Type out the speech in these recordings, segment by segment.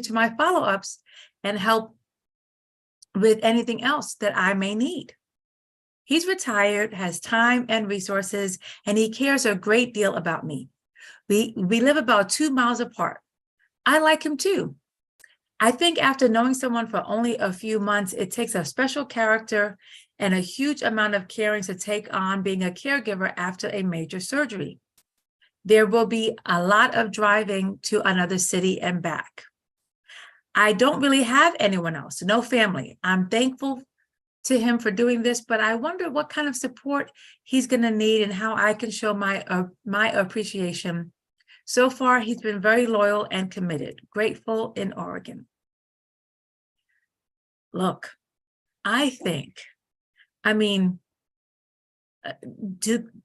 to my follow-ups and help with anything else that I may need. He's retired, has time and resources, and he cares a great deal about me. We live about 2 miles apart. I like him too. I think after knowing someone for only a few months, it takes a special character and a huge amount of caring to take on being a caregiver after a major surgery. There will be a lot of driving to another city and back. I don't really have anyone else, no family. I'm thankful to him for doing this, but I wonder what kind of support he's going to need and how I can show my appreciation. So far, he's been very loyal and committed. Grateful, in Oregon. Look, I mean,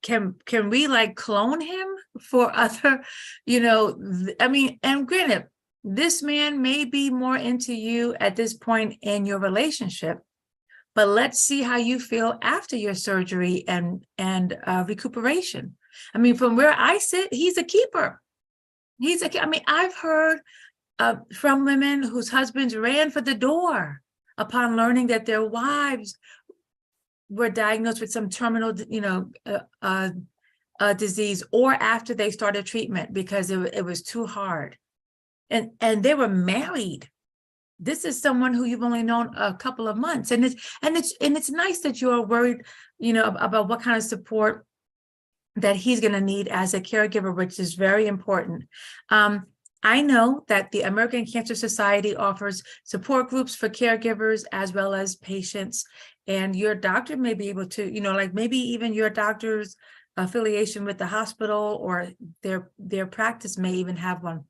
can we like clone him for other, I mean, and granted, this man may be more into you at this point in your relationship, but let's see how you feel after your surgery and recuperation. I mean, from where I sit, he's a keeper. I mean, I've heard from women whose husbands ran for the door upon learning that their wives were diagnosed with some terminal, disease, or after they started treatment because it was too hard, and they were married. This is someone who you've only known a couple of months, and it's nice that you're worried, about what kind of support that he's going to need as a caregiver, which is very important. I know that the American Cancer Society offers support groups for caregivers as well as patients, and your doctor may be able to, like maybe even your doctor's affiliation with the hospital or their practice may even have one.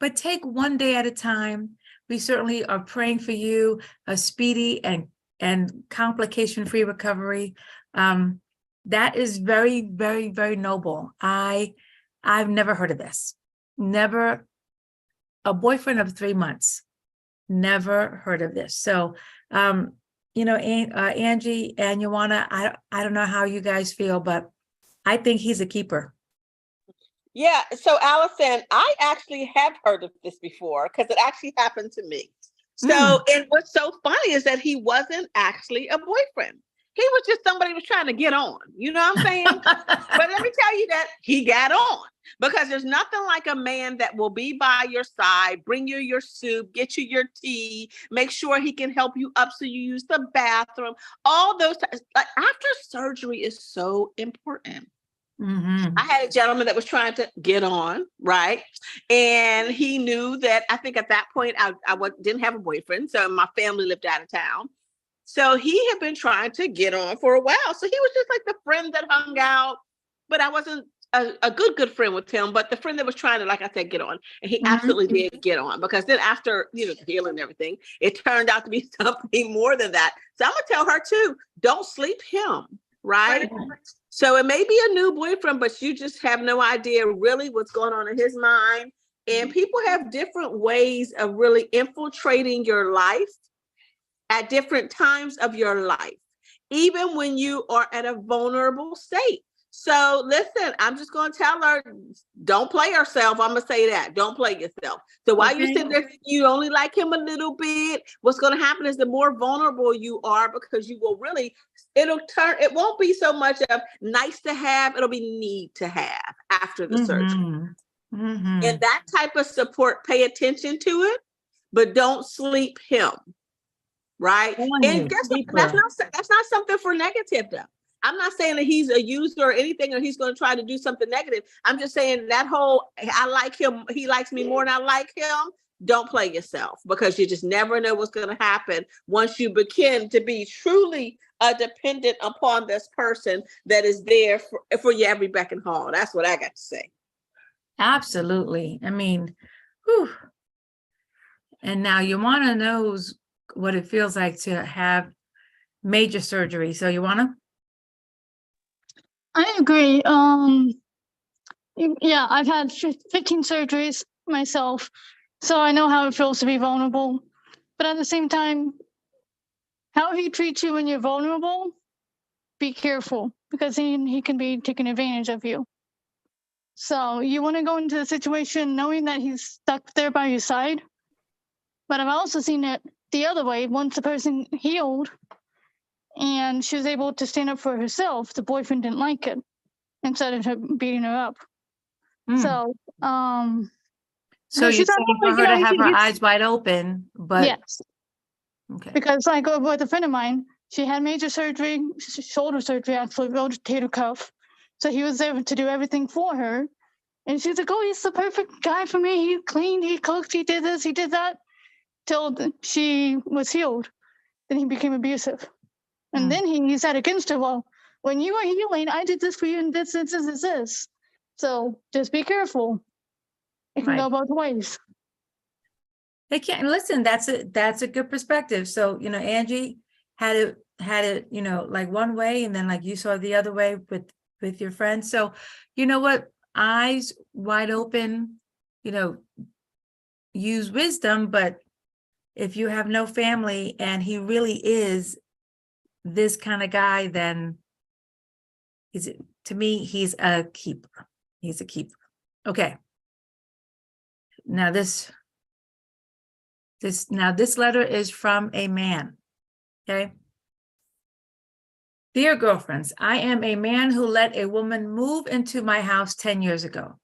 But take one day at a time. We certainly are praying for you a speedy and complication-free recovery. That is very, very, very noble. I've never heard of this. Never. A boyfriend of 3 months. Never heard of this. So, Angie and Ioana, I don't know how you guys feel, but I think he's a keeper. Yeah. So, Allison, I actually have heard of this before because it actually happened to me. So, and what's so funny is that he wasn't actually a boyfriend. He was just somebody who was trying to get on. You know what I'm saying? But let me tell you that he got on, because there's nothing like a man that will be by your side, bring you your soup, get you your tea, make sure he can help you up so you use the bathroom. All those like after surgery is so important. Mm-hmm. I had a gentleman that was trying to get on, right? And he knew that, I think at that point, I didn't have a boyfriend. So my family lived out of town. So he had been trying to get on for a while. So he was just like the friend that hung out, but I wasn't a good friend with him, but the friend that was trying to, like I said, get on. And he absolutely did get on, because then after, the healing and everything, it turned out to be something more than that. So I'm going to tell her too, don't sleep him, right? So it may be a new boyfriend, but you just have no idea really what's going on in his mind. And people have different ways of really infiltrating your life at different times of your life, even when you are at a vulnerable state. So listen, I'm just going to tell her, don't play yourself. I'm going to say that. Don't play yourself. So while you're sitting there, you only like him a little bit. What's going to happen is the more vulnerable you are, because you will really, it won't be so much of nice to have. It'll be need to have after the surgery. And that type of support, pay attention to it, but don't sleep him. Right. And guess what? That's not something for negative though. I'm not saying that he's a user or anything, or he's going to try to do something negative. I'm just saying that whole, I like him, he likes me more than I like him. Don't play yourself, because you just never know what's going to happen once you begin to be truly dependent upon this person that is there for you every beck and call. That's what I got to say. Absolutely. I mean, whew. And now Ioana knows what it feels like to have major surgery. So Ioana? I agree. Yeah, I've had 15 surgeries myself, so I know how it feels to be vulnerable. But at the same time, how he treats you when you're vulnerable, be careful, because he can be taking advantage of you. So you want to go into the situation knowing that he's stuck there by your side, But I've also seen it the other way. Once the person healed and she was able to stand up for herself, the boyfriend didn't like it and started beating her up. Hmm. So, So you're she's not saying for always, her to have her it's- eyes wide open, but yes, okay. because like with a friend of mine, she had major surgery, shoulder surgery, actually, rotator cuff. So he was there to do everything for her. And she's like, oh, he's the perfect guy for me. He cleaned, he cooked, he did this, he did that. Till she was healed. Then he became abusive. And Mm. then he said against her, well, when you were healing, I did this for you and this. So just be careful. It can Right. go both ways. They can't listen. That's a good perspective. So, Angie had it, like one way, and then like you saw the other way with your friends. So, you know what? Eyes wide open, use wisdom, but if you have no family and he really is this kind of guy, then to me, he's a keeper. He's a keeper. Okay. Now this letter is from a man. Okay. Dear girlfriends, I am a man who let a woman move into my house 10 years ago.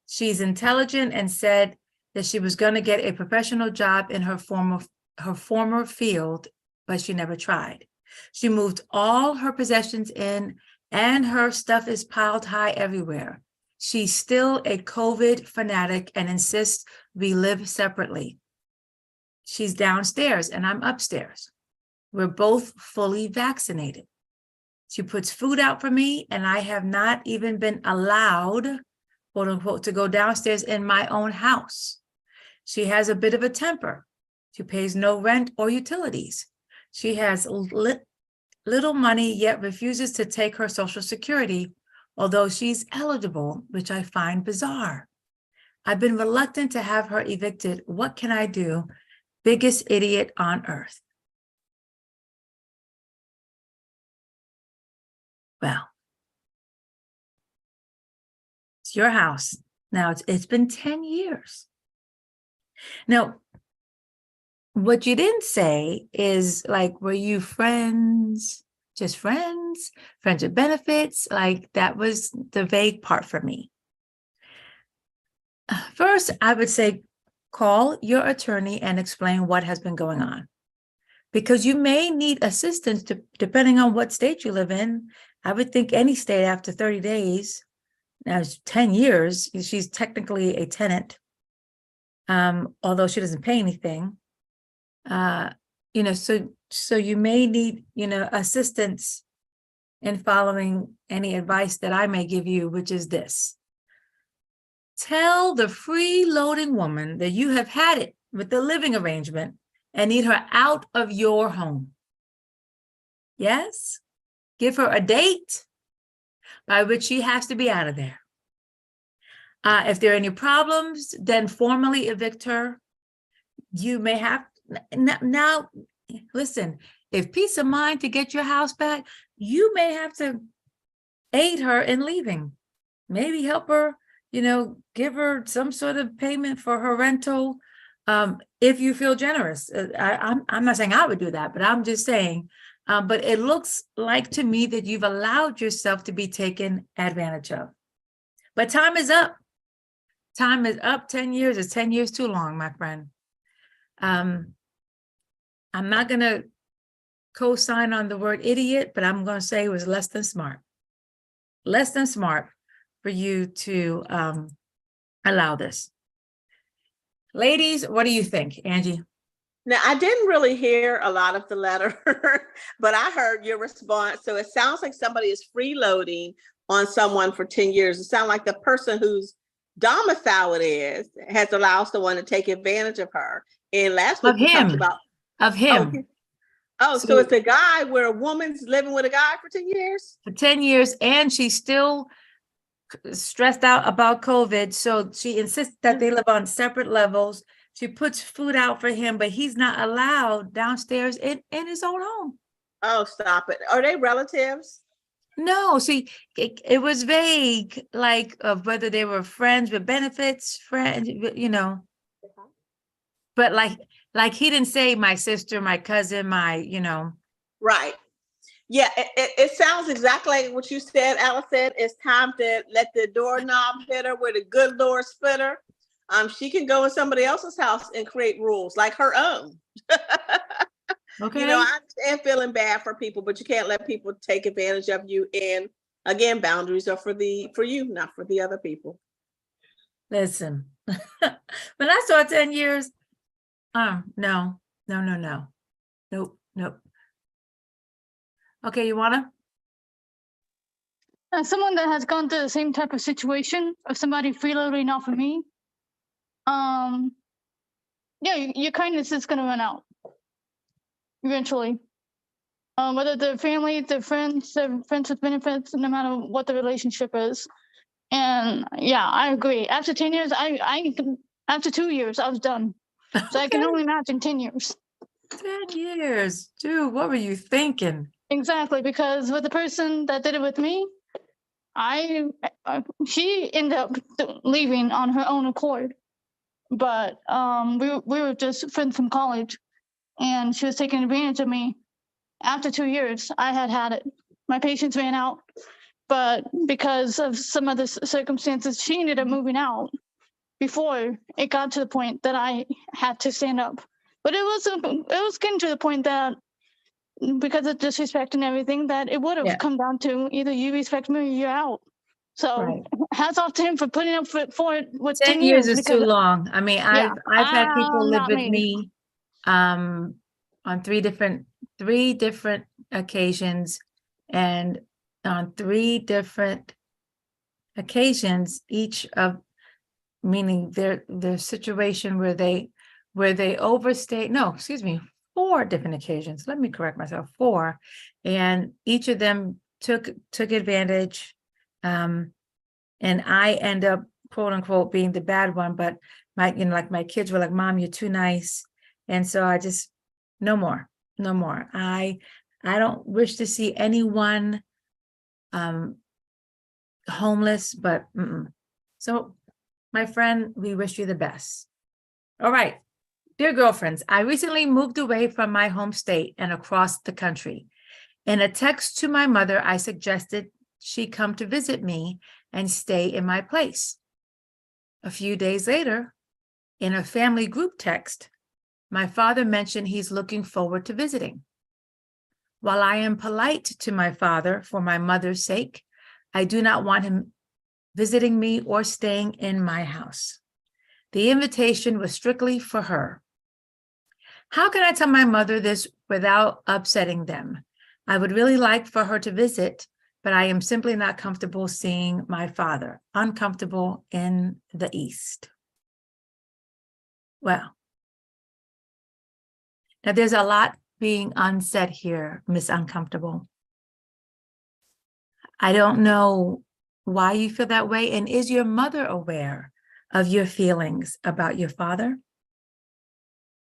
She's intelligent and said that she was going to get a professional job in her former field, but she never tried. She moved all her possessions in and her stuff is piled high everywhere. She's still a COVID fanatic and insists we live separately. She's downstairs and I'm upstairs. We're both fully vaccinated. She puts food out for me and I have not even been allowed, quote unquote, to go downstairs in my own house. She has a bit of a temper. She pays no rent or utilities. She has little money, yet refuses to take her Social Security, although she's eligible, which I find bizarre. I've been reluctant to have her evicted. What can I do? Biggest idiot on earth. Well, it's your house. Now it's been 10 years. Now, what you didn't say is like, were you friends, just friends with benefits? Like that was the vague part for me. First, I would say, call your attorney and explain what has been going on. Because you may need assistance depending on what state you live in. I would think any state after 30 days, now it's 10 years, she's technically a tenant, although she doesn't pay anything. So you may need, assistance in following any advice that I may give you, which is this. Tell the freeloading woman that you have had it with the living arrangement and need her out of your home. Yes? Give her a date by which she has to be out of there. If there are any problems, then formally evict her. You may have, now, listen, if peace of mind to get your house back, you may have to aid her in leaving. Maybe help her, give her some sort of payment for her rental. If you feel generous. I'm not saying I would do that, but I'm just saying, but it looks like to me that you've allowed yourself to be taken advantage of. But time is up. Time is up. 10 years is 10 years too long, my friend. I'm not going to co-sign on the word idiot, but I'm going to say it was less than smart. Less than smart for you to allow this. Ladies, what do you think, Angie? Now, I didn't really hear a lot of the letter, but I heard your response. So it sounds like somebody is freeloading on someone for 10 years. It sounds like the person whose domicile it is has allowed someone to take advantage of her. And last week we talked about of him. So it's a guy where a woman's living with a guy for 10 years? For 10 years, and she's still stressed out about COVID. So she insists that they live on separate levels. She puts food out for him, but he's not allowed downstairs in his own home. Oh, stop it. Are they relatives? No, see, it was vague, like of whether they were friends with benefits, friends, But like Like he didn't say my sister, my cousin, Right. Yeah, it sounds exactly like what you said, Allison. It's time to let the doorknob hit her with a good Lord splitter. She can go in somebody else's house and create rules like her own. okay. I understand feeling bad for people, but you can't let people take advantage of you. And again, boundaries are for you, not for the other people. Listen, when I saw 10 years, no. Nope. Okay, you wanna? As someone that has gone through the same type of situation of somebody freeloading off of me, yeah, your kindness is gonna run out eventually. Whether they're family, they're friends with benefits, no matter what the relationship is. And yeah, I agree. After 10 years, after 2 years, I was done. So I can Okay, only imagine 10 years. 10 years. Dude, what were you thinking? Exactly, because with the person that did it with me, she ended up leaving on her own accord. But we were just friends from college, and she was taking advantage of me. After 2 years, I had it. My patience ran out, but because of some other circumstances, she ended up moving out before it got to the point that I had to stand up. But it was getting to the point that, because of disrespect and everything, that it would have Yeah. come down to either you respect me or you're out. So Right. hats off to him for putting up for it with 10 10 years years. is too Because long. I mean, yeah, I've had people live not with me. me on three different occasions, and on 3 different occasions, each of meaning their situation where they overstayed. No, excuse me, 4 different occasions. Let me correct myself. 4, and each of them took advantage, and I end up, quote unquote, being the bad one. But like my kids were like, "Mom, you're too nice," and so I just no more. I don't wish to see anyone homeless, but so. My friend, we wish you the best. All right. Dear girlfriends, I recently moved away from my home state and across the country. In a text to my mother, I suggested she come to visit me and stay in my place. A few days later, in a family group text, my father mentioned he's looking forward to visiting. While I am polite to my father for my mother's sake, I do not want him visiting me or staying in my house. The invitation was strictly for her. How can I tell my mother this without upsetting them? I would really like for her to visit, but I am simply not comfortable seeing my father, uncomfortable in the East. Well, now there's a lot being unsaid here, Miss Uncomfortable. I don't know why you feel that way, and is your mother aware of your feelings about your father?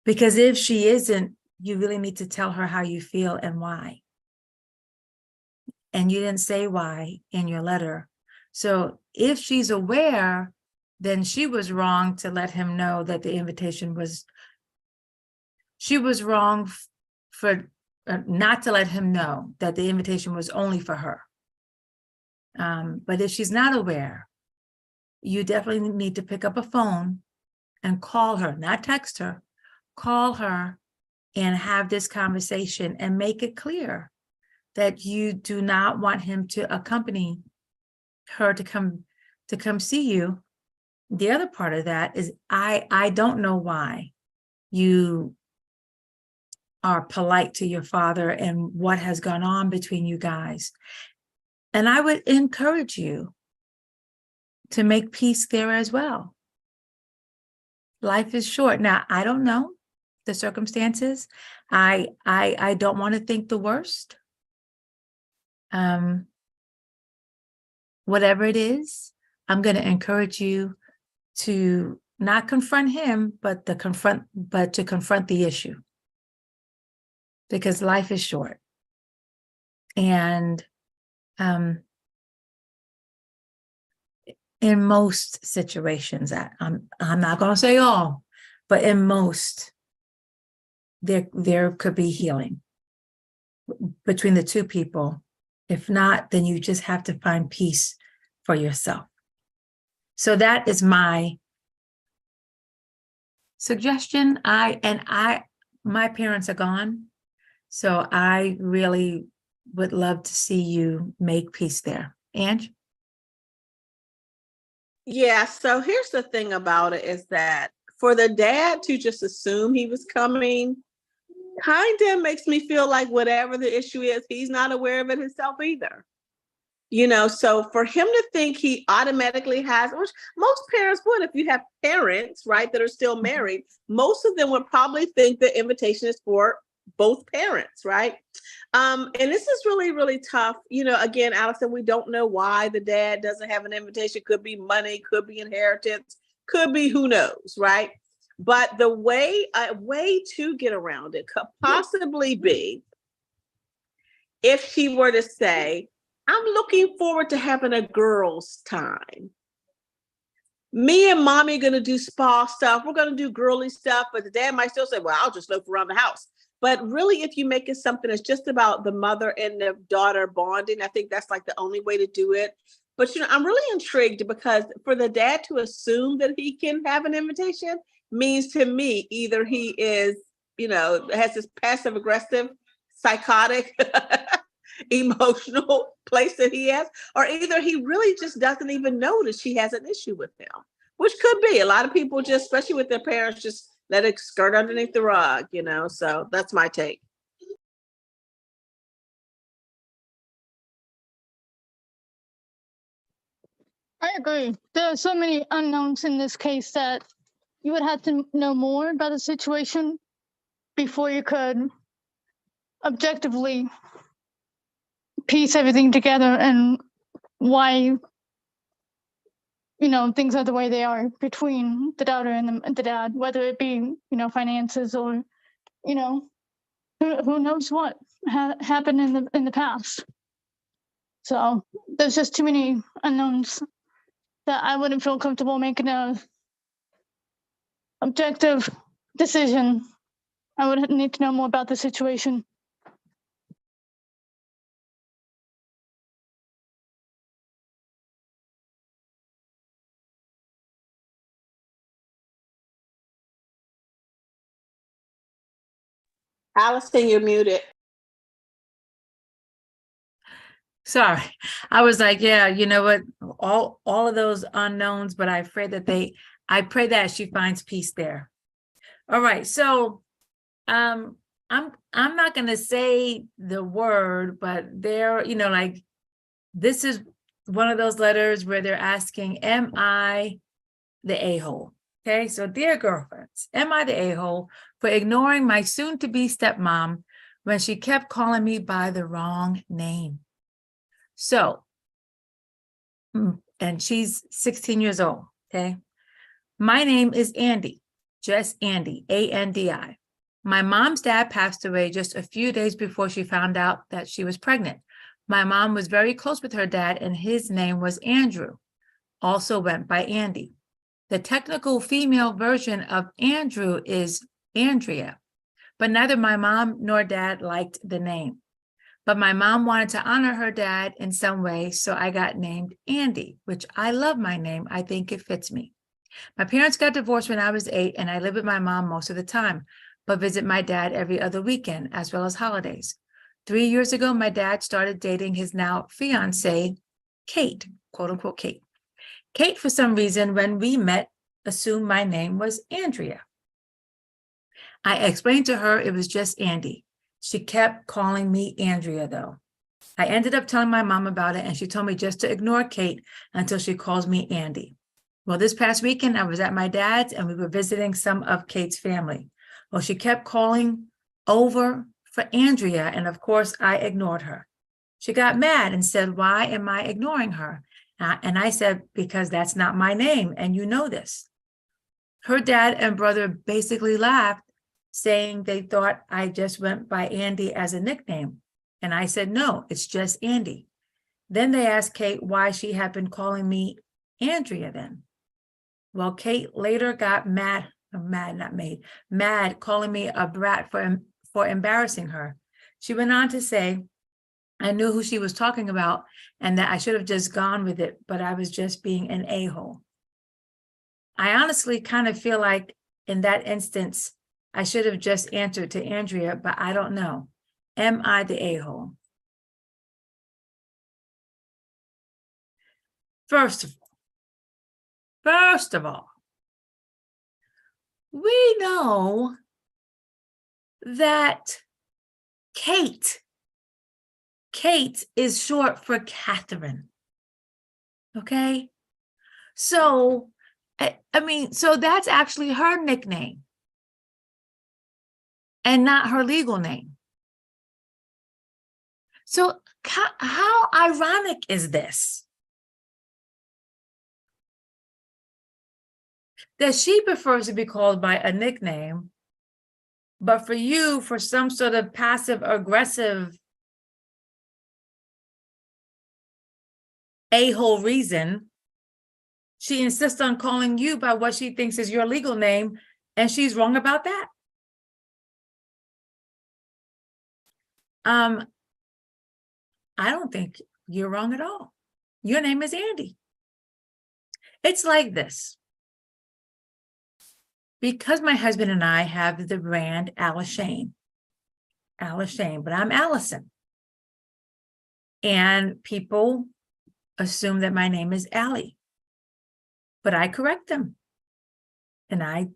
Because if she isn't, you really need to tell her how you feel and why. And you didn't say why in your letter. So if she's aware, then she was wrong to let him know that the invitation was, she was wrong for not to let him know that the invitation was only for her. But if she's not aware, you definitely need to pick up a phone and call her, not text her, call her and have this conversation and make it clear that you do not want him to accompany her to come see you. The other part of that is I don't know why you are polite to your father and what has gone on between you guys. And I would encourage you to make peace there as well. Life is short. Now, I don't know the circumstances. I don't want to think the worst. Whatever it is, I'm going to encourage you to not confront him, but to confront the issue, because life is short. And in most situations, I'm not going to say all, but in most, there could be healing between the two people. If not, then you just have to find peace for yourself. So that is my suggestion. My parents are gone, so I really would love to see you make peace there. Ange? Yeah, so here's the thing about it is that for the dad to just assume he was coming kind of makes me feel like whatever the issue is, he's not aware of it himself either. You know, so for him to think he automatically has, which most parents would, if you have parents, right, that are still married, most of them would probably think the invitation is for both parents, right? And this is really, really tough. You know, again, Allison, we don't know why the dad doesn't have an invitation. Could be money, could be inheritance, could be who knows, right? But the way, a way to get around it could possibly be if she were to say, I'm looking forward to having a girls' time. Me and mommy are going to do spa stuff. We're going to do girly stuff, but the dad might still say, well, I'll just loaf around the house. But really, if you make it something that's just about the mother and the daughter bonding, I think that's like the only way to do it. But, you know, I'm really intrigued because for the dad to assume that he can have an invitation means to me, either he is, you know, has this passive aggressive, psychotic, emotional place that he has, or either he really just doesn't even know that she has an issue with him, which could be. A lot of people just, especially with their parents, just let it skirt underneath the rug, you know, so that's my take. I agree. There are so many unknowns in this case that you would have to know more about the situation before you could objectively piece everything together and why, you know, things are the way they are between the daughter and the dad, whether it be, you know, finances or, you know, who knows what happened in the past. So there's just too many unknowns that I wouldn't feel comfortable making a objective decision. I would need to know more about the situation. Allison, you're muted. Sorry, I was like, yeah, you know what, all of those unknowns, but I pray that she finds peace there. All right, so I'm not gonna say the word, but there, you know, like this is one of those letters where they're asking, am I the a-hole? Okay, so dear girlfriends, am I the a-hole for ignoring my soon-to-be stepmom when she kept calling me by the wrong name? So, and she's 16 years old, okay? My name is Andy, just Andy, A-N-D-I. My mom's dad passed away just a few days before she found out that she was pregnant. My mom was very close with her dad, and his name was Andrew, also went by Andy. The technical female version of Andrew is Andrea, but neither my mom nor dad liked the name. But my mom wanted to honor her dad in some way, so I got named Andy, which I love my name. I think it fits me. My parents got divorced when I was 8, and I live with my mom most of the time, but visit my dad every other weekend, as well as holidays. 3 years ago, my dad started dating his now fiancée, Kate, quote unquote Kate. Kate, for some reason, when we met, assumed my name was Andrea. I explained to her it was just Andy. She kept calling me Andrea, though. I ended up telling my mom about it, and she told me just to ignore Kate until she calls me Andy. Well, this past weekend, I was at my dad's, and we were visiting some of Kate's family. Well, she kept calling over for Andrea, and of course, I ignored her. She got mad and said, why am I ignoring her? And I said, because that's not my name, and you know this. Her dad and brother basically laughed, saying they thought I just went by Andy as a nickname. And I said, no, it's just Andy. Then they asked Kate why she had been calling me Andrea then. Well, Kate later got mad Mad, calling me a brat for embarrassing her. She went on to say, I knew who she was talking about and that I should have just gone with it, but I was just being an a-hole. I honestly kind of feel like in that instance, I should have just answered to Andrea, but I don't know. Am I the a-hole? First of all, we know that Kate is short for Catherine. Okay. So, I mean, so that's actually her nickname and not her legal name. So how ironic is this? That she prefers to be called by a nickname, but for you, for some sort of passive aggressive a-hole reason, she insists on calling you by what she thinks is your legal name, and she's wrong about that. I don't think you're wrong at all. Your name is Andy. It's like this. Because my husband and I have the brand Alishane, but I'm Allison. And people assume that my name is Allie, but I correct them. And I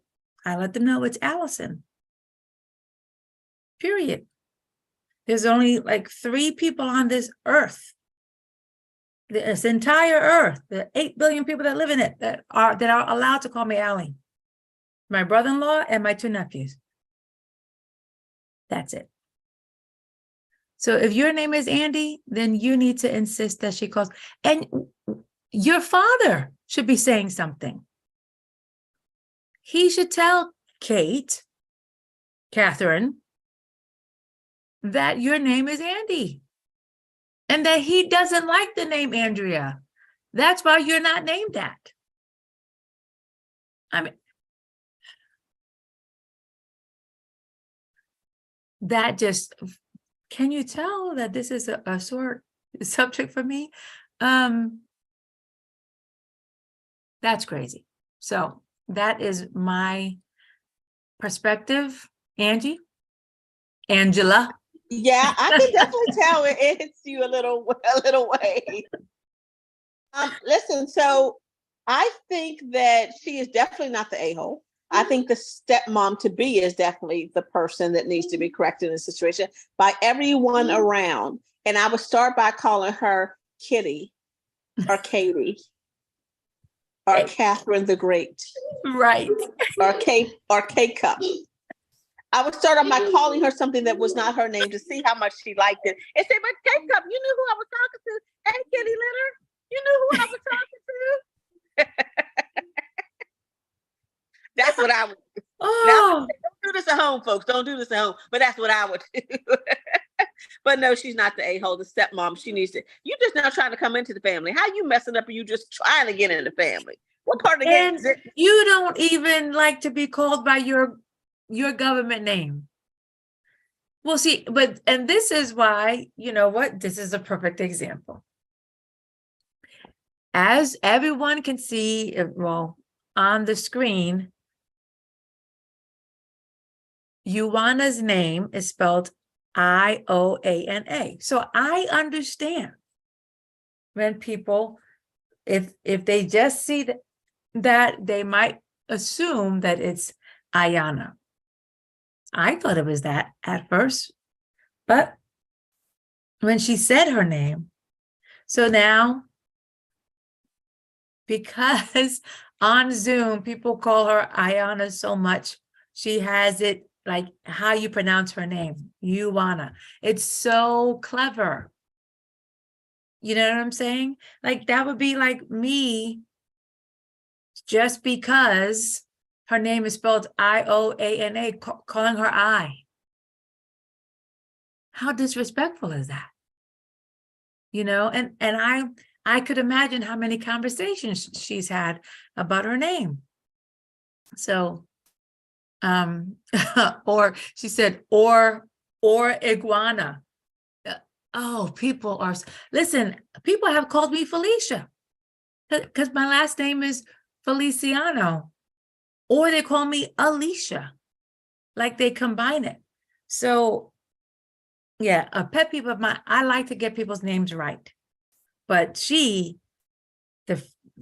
let them know it's Allison. Period. There's only like 3 people on this earth, this entire earth, the 8 billion people that live in it that are allowed to call me Allie. My brother-in-law and my 2 nephews. That's it. So if your name is Andy, then you need to insist that she calls. And your father should be saying something. He should tell Catherine, that your name is Andy. And that he doesn't like the name Andrea. That's why you're not named that. I mean, that just, can you tell that this is a sore subject for me? That's crazy. So that is my perspective. Angela. Yeah, I can definitely tell it hits you a little way. Listen, so I think that she is definitely not the a-hole. I think the stepmom to be is definitely the person that needs to be corrected in the situation by everyone around. And I would start by calling her Kitty or Katie or Catherine the Great. Right. Or K-Cup. I would start off by calling her something that was not her name to see how much she liked it. And say, but K-Cup, you knew who I was talking to. Hey, Kitty Litter, you knew who I was talking to. That's what I would do. Oh. Now, don't do this at home, folks. Don't do this at home. But that's what I would do. But no, she's not the a-hole, the stepmom. She needs to. You just now trying to come into the family. How you messing up and you just trying to get in the family? What part of the game is it? You don't even like to be called by your government name. Well, see, and this is why, you know what? This is a perfect example. As everyone can see, well, on the screen, Ioana's name is spelled Ioana. So I understand when people, if they just see that they might assume that it's Ayana. I thought it was that at first, but when she said her name, so now, because on Zoom, people call her Ayana so much, she has it like how you pronounce her name, Ioana. It's so clever. You know what I'm saying? Like that would be like me, just because her name is spelled Ioana, calling her I. How disrespectful is that? You know, and I could imagine how many conversations she's had about her name. So Or she said, or iguana. Oh, people are, listen, people have called me Felicia because my last name is Feliciano, or they call me Alicia, like they combine it. So yeah, a pet peeve of mine, I like to get people's names right, but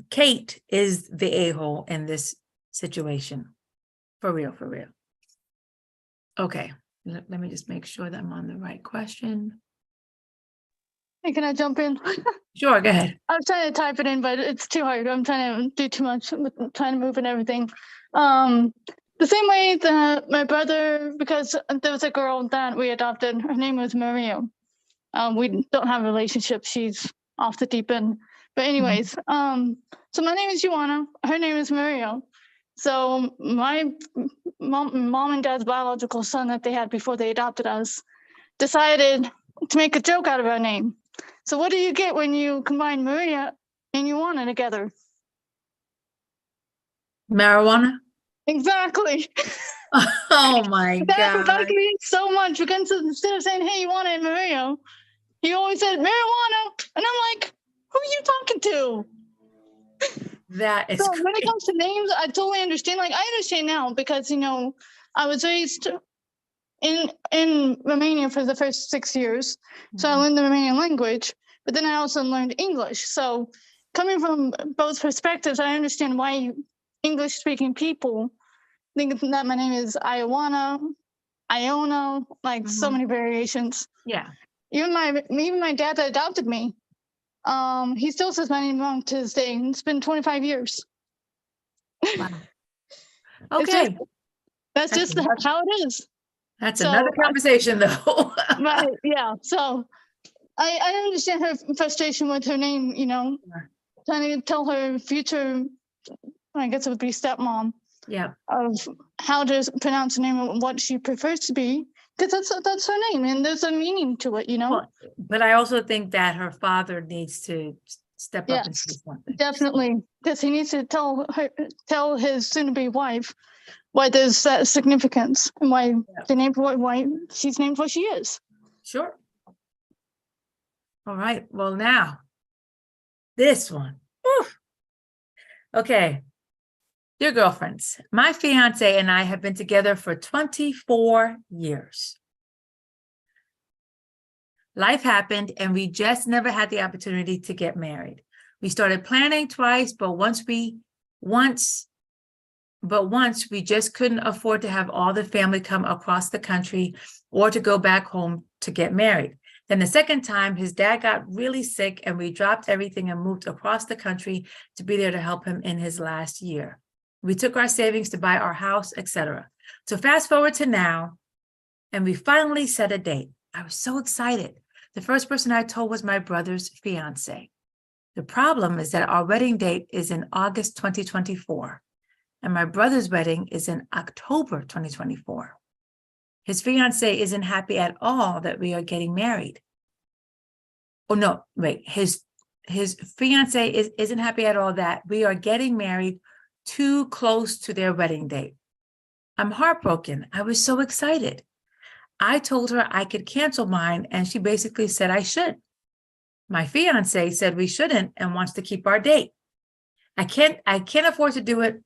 Kate is the a-hole in this situation. For real, for real. Okay, let me just make sure that I'm on the right question. Hey, can I jump in? Sure, go ahead. I was trying to type it in, but it's too hard. I'm trying to do too much, trying to move and everything. The same way that my brother, because there was a girl that we adopted, her name was Maria. We don't have a relationship. She's off the deep end. But anyways, so my name is Joanna. Her name is Maria. So my mom and dad's biological son that they had before they adopted us decided to make a joke out of our name. So what do you get when you combine Maria and Joanna together? Marijuana? Exactly. Oh my That God. means so much because instead of saying, hey, Joanna and Maria, he always said marijuana. And I'm like, who are you talking to? That is So when it great. comes to names, I totally understand. Like I understand now because I was raised in Romania for the first 6 years. So I learned the Romanian language, but then I also learned English. So coming from both perspectives, I understand why English speaking people think that my name is Ioana, Iona, like so many variations. Yeah. Even my dad that adopted me, he still says my name wrong to this day. It's been 25 years. Wow. It's just, Okay. that's just how it is. That's So another conversation though. right, yeah. So I understand her frustration with her name, trying to tell her future, I guess it would be stepmom, Yeah. of how to pronounce the name and what she prefers to be, because that's her name and there's a meaning to it, Well, but I also think that her father needs to step up and say Yes, something. definitely, because he needs to tell his soon-to-be wife why there's that significance and why the name, why she's named what she is. Sure. All right. Well, now this one. Oof. Okay. Dear girlfriends, my fiance and I have been together for 24 years. Life happened and we just never had the opportunity to get married. We started planning twice, but once we just couldn't afford to have all the family come across the country or to go back home to get married. Then the second time, his dad got really sick and we dropped everything and moved across the country to be there to help him in his last year. We took our savings to buy our house, etc. So fast forward to now, and we finally set a date. I was so excited. The first person I told was my brother's fiance. The problem is that our wedding date is in August 2024, and my brother's wedding is in October 2024. His fiance isn't happy at all that we are getting married. Oh, no, wait, his fiance isn't happy at all that we are getting married too close to their wedding date. I'm heartbroken. I was so excited. I told her I could cancel mine, and she basically said I should. My fiance said we shouldn't and wants to keep our date. I can't afford to do it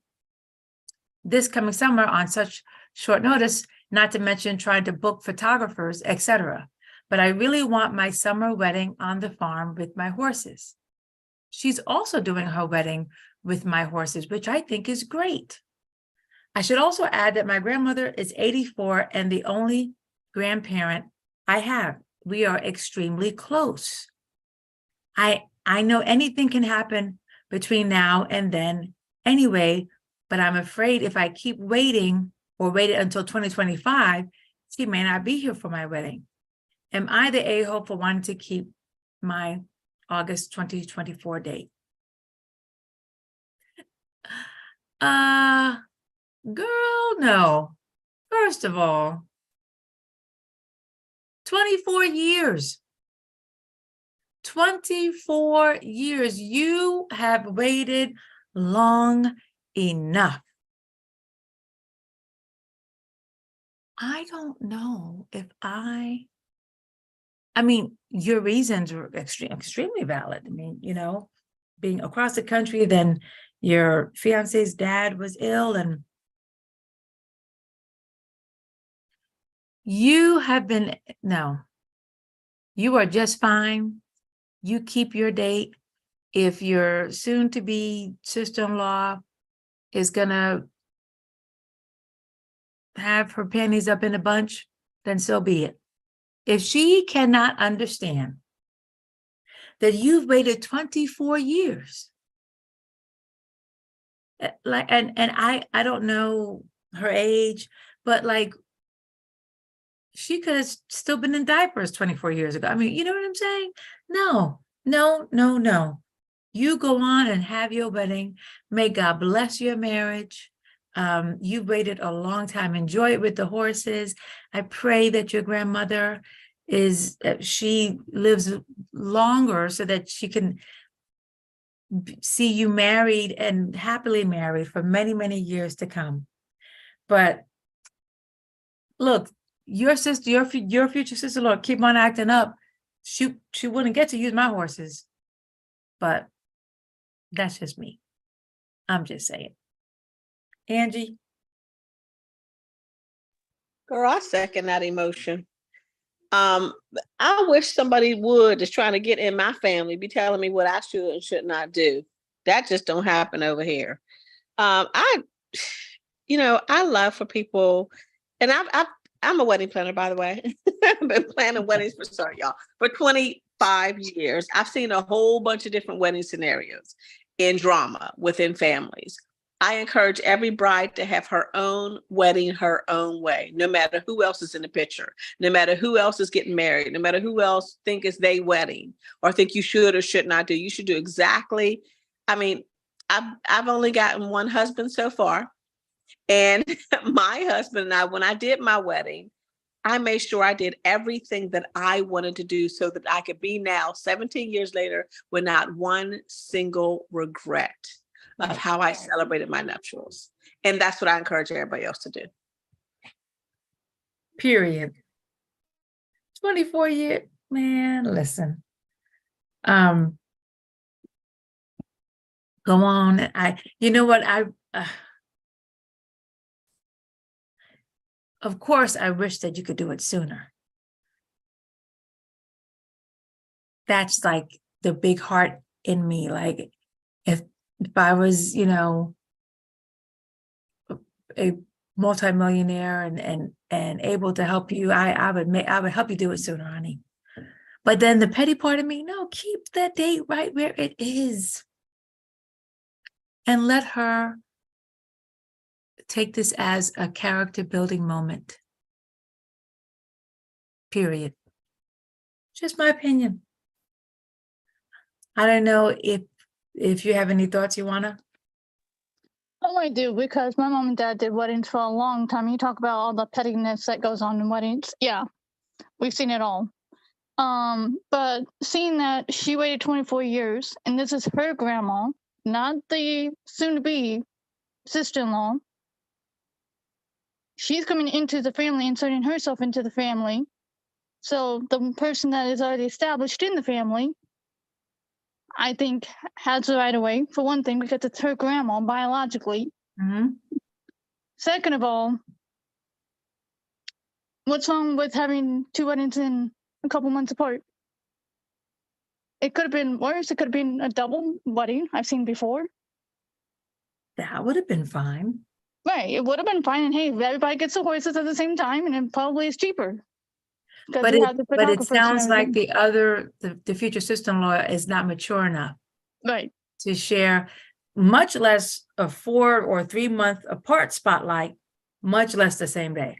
this coming summer on such short notice, not to mention trying to book photographers, etc. But I really want my summer wedding on the farm with my horses. She's also doing her wedding with my horses, which I think is great. I should also add that my grandmother is 84 and the only grandparent I have. We are extremely close. I know anything can happen between now and then anyway, but I'm afraid if I keep waiting or wait until 2025, she may not be here for my wedding. Am I the a-hole for wanting to keep my August 2024 date? Girl, no. First of all, 24 years. 24 years. You have waited long enough. I don't know if I mean, your reasons were extremely valid. I mean, being across the country, then your fiance's dad was ill, and you have been, no, you are just fine. You keep your date. If your soon-to-be sister-in-law is gonna have her panties up in a bunch, then so be it. If she cannot understand that you've waited 24 years, like, and I don't know her age, but like, she could have still been in diapers 24 years ago. I mean, you know what I'm saying? No, no, no, no. You go on and have your wedding. May God bless your marriage. You waited a long time. Enjoy it with the horses. I pray that your grandmother she lives longer so that she can see you married and happily married for many, many years to come. But look, your sister, your future sister-in-law, keep on acting up. She wouldn't get to use my horses. But that's just me. I'm just saying. Angie? Girl, I second that emotion. I wish somebody would just trying to get in my family, be telling me what I should and should not do. That just don't happen over here. I love for people, and I'm a wedding planner, by the way. I've been planning weddings for 25 years. I've seen a whole bunch of different wedding scenarios in drama within families. I encourage every bride to have her own wedding her own way, no matter who else is in the picture, no matter who else is getting married, no matter who else think it's their wedding or think you should or should not do. You should do exactly. I mean, I've only gotten one husband so far. And my husband and I, when I did my wedding, I made sure I did everything that I wanted to do so that I could be now 17 years later with not one single regret of how I celebrated my nuptials. And that's what I encourage everybody else to do. Period. 24 years, man, listen. Go on. You know what? Of course, I wish that you could do it sooner. That's like the big heart in me. Like if I was, a multimillionaire and able to help you, I would help you do it sooner, honey. But then the petty part of me, no, keep that date right where it is. And let her take this as a character building moment. Period. Just my opinion. I don't know if you have any thoughts you wanna. Oh, I do, because my mom and dad did weddings for a long time. You talk about all the pettiness that goes on in weddings. Yeah, we've seen it all. But seeing that she waited 24 years, and this is her grandma, not the soon-to-be sister-in-law. She's coming into the family, inserting herself into the family. So the person that is already established in the family, I think, has the right of way, for one thing, because it's her grandma biologically. Mm-hmm. Second of all, what's wrong with having two weddings in a couple months apart? It could have been worse. It could have been a double wedding I've seen before. That would have been fine. Right, it would have been fine. And hey, everybody gets the horses at the same time, and it probably is cheaper. But it sounds like the future sister-in-law is not mature enough, right, to share, much less a 4 or 3 month apart spotlight, much less the same day.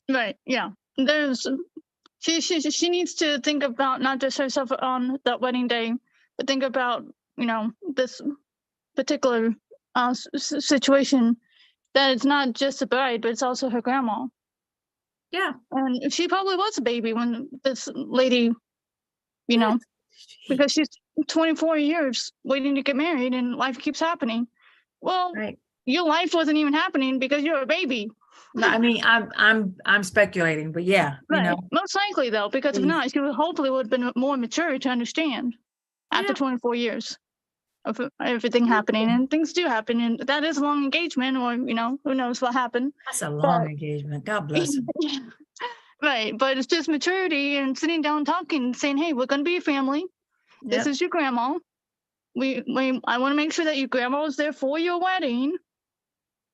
Right. Yeah. She needs to think about not just herself on that wedding day, but think about, this particular situation, that it's not just the bride, but it's also her grandma. Yeah. And she probably was a baby when this lady, because she's 24 years waiting to get married and life keeps happening. Well, right. Your life wasn't even happening because you're a baby. No, I mean, I'm speculating, but yeah, you Right. know, Most likely though, because if Please. not, she would hopefully would have been more mature to understand after Yeah. 24 years of everything happening, and things do happen, and that is a long engagement, or who knows what happened. that's a long engagement. God bless him. Right, but it's just maturity and sitting down talking and saying, hey, we're going to be a family. This Yep. is your grandma. I want to make sure that your grandma was there for your wedding,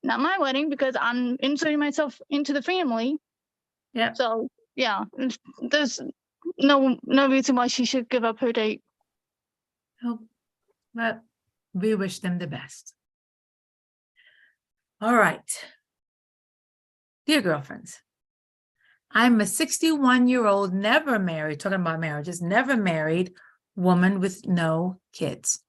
not my wedding, because I'm inserting myself into the family. Yep. So yeah, there's no reason why she should give up her date. Oh, but we wish them the best. All right. Dear girlfriends, I'm a 61-year-old, never married, talking about marriages, never married woman with no kids.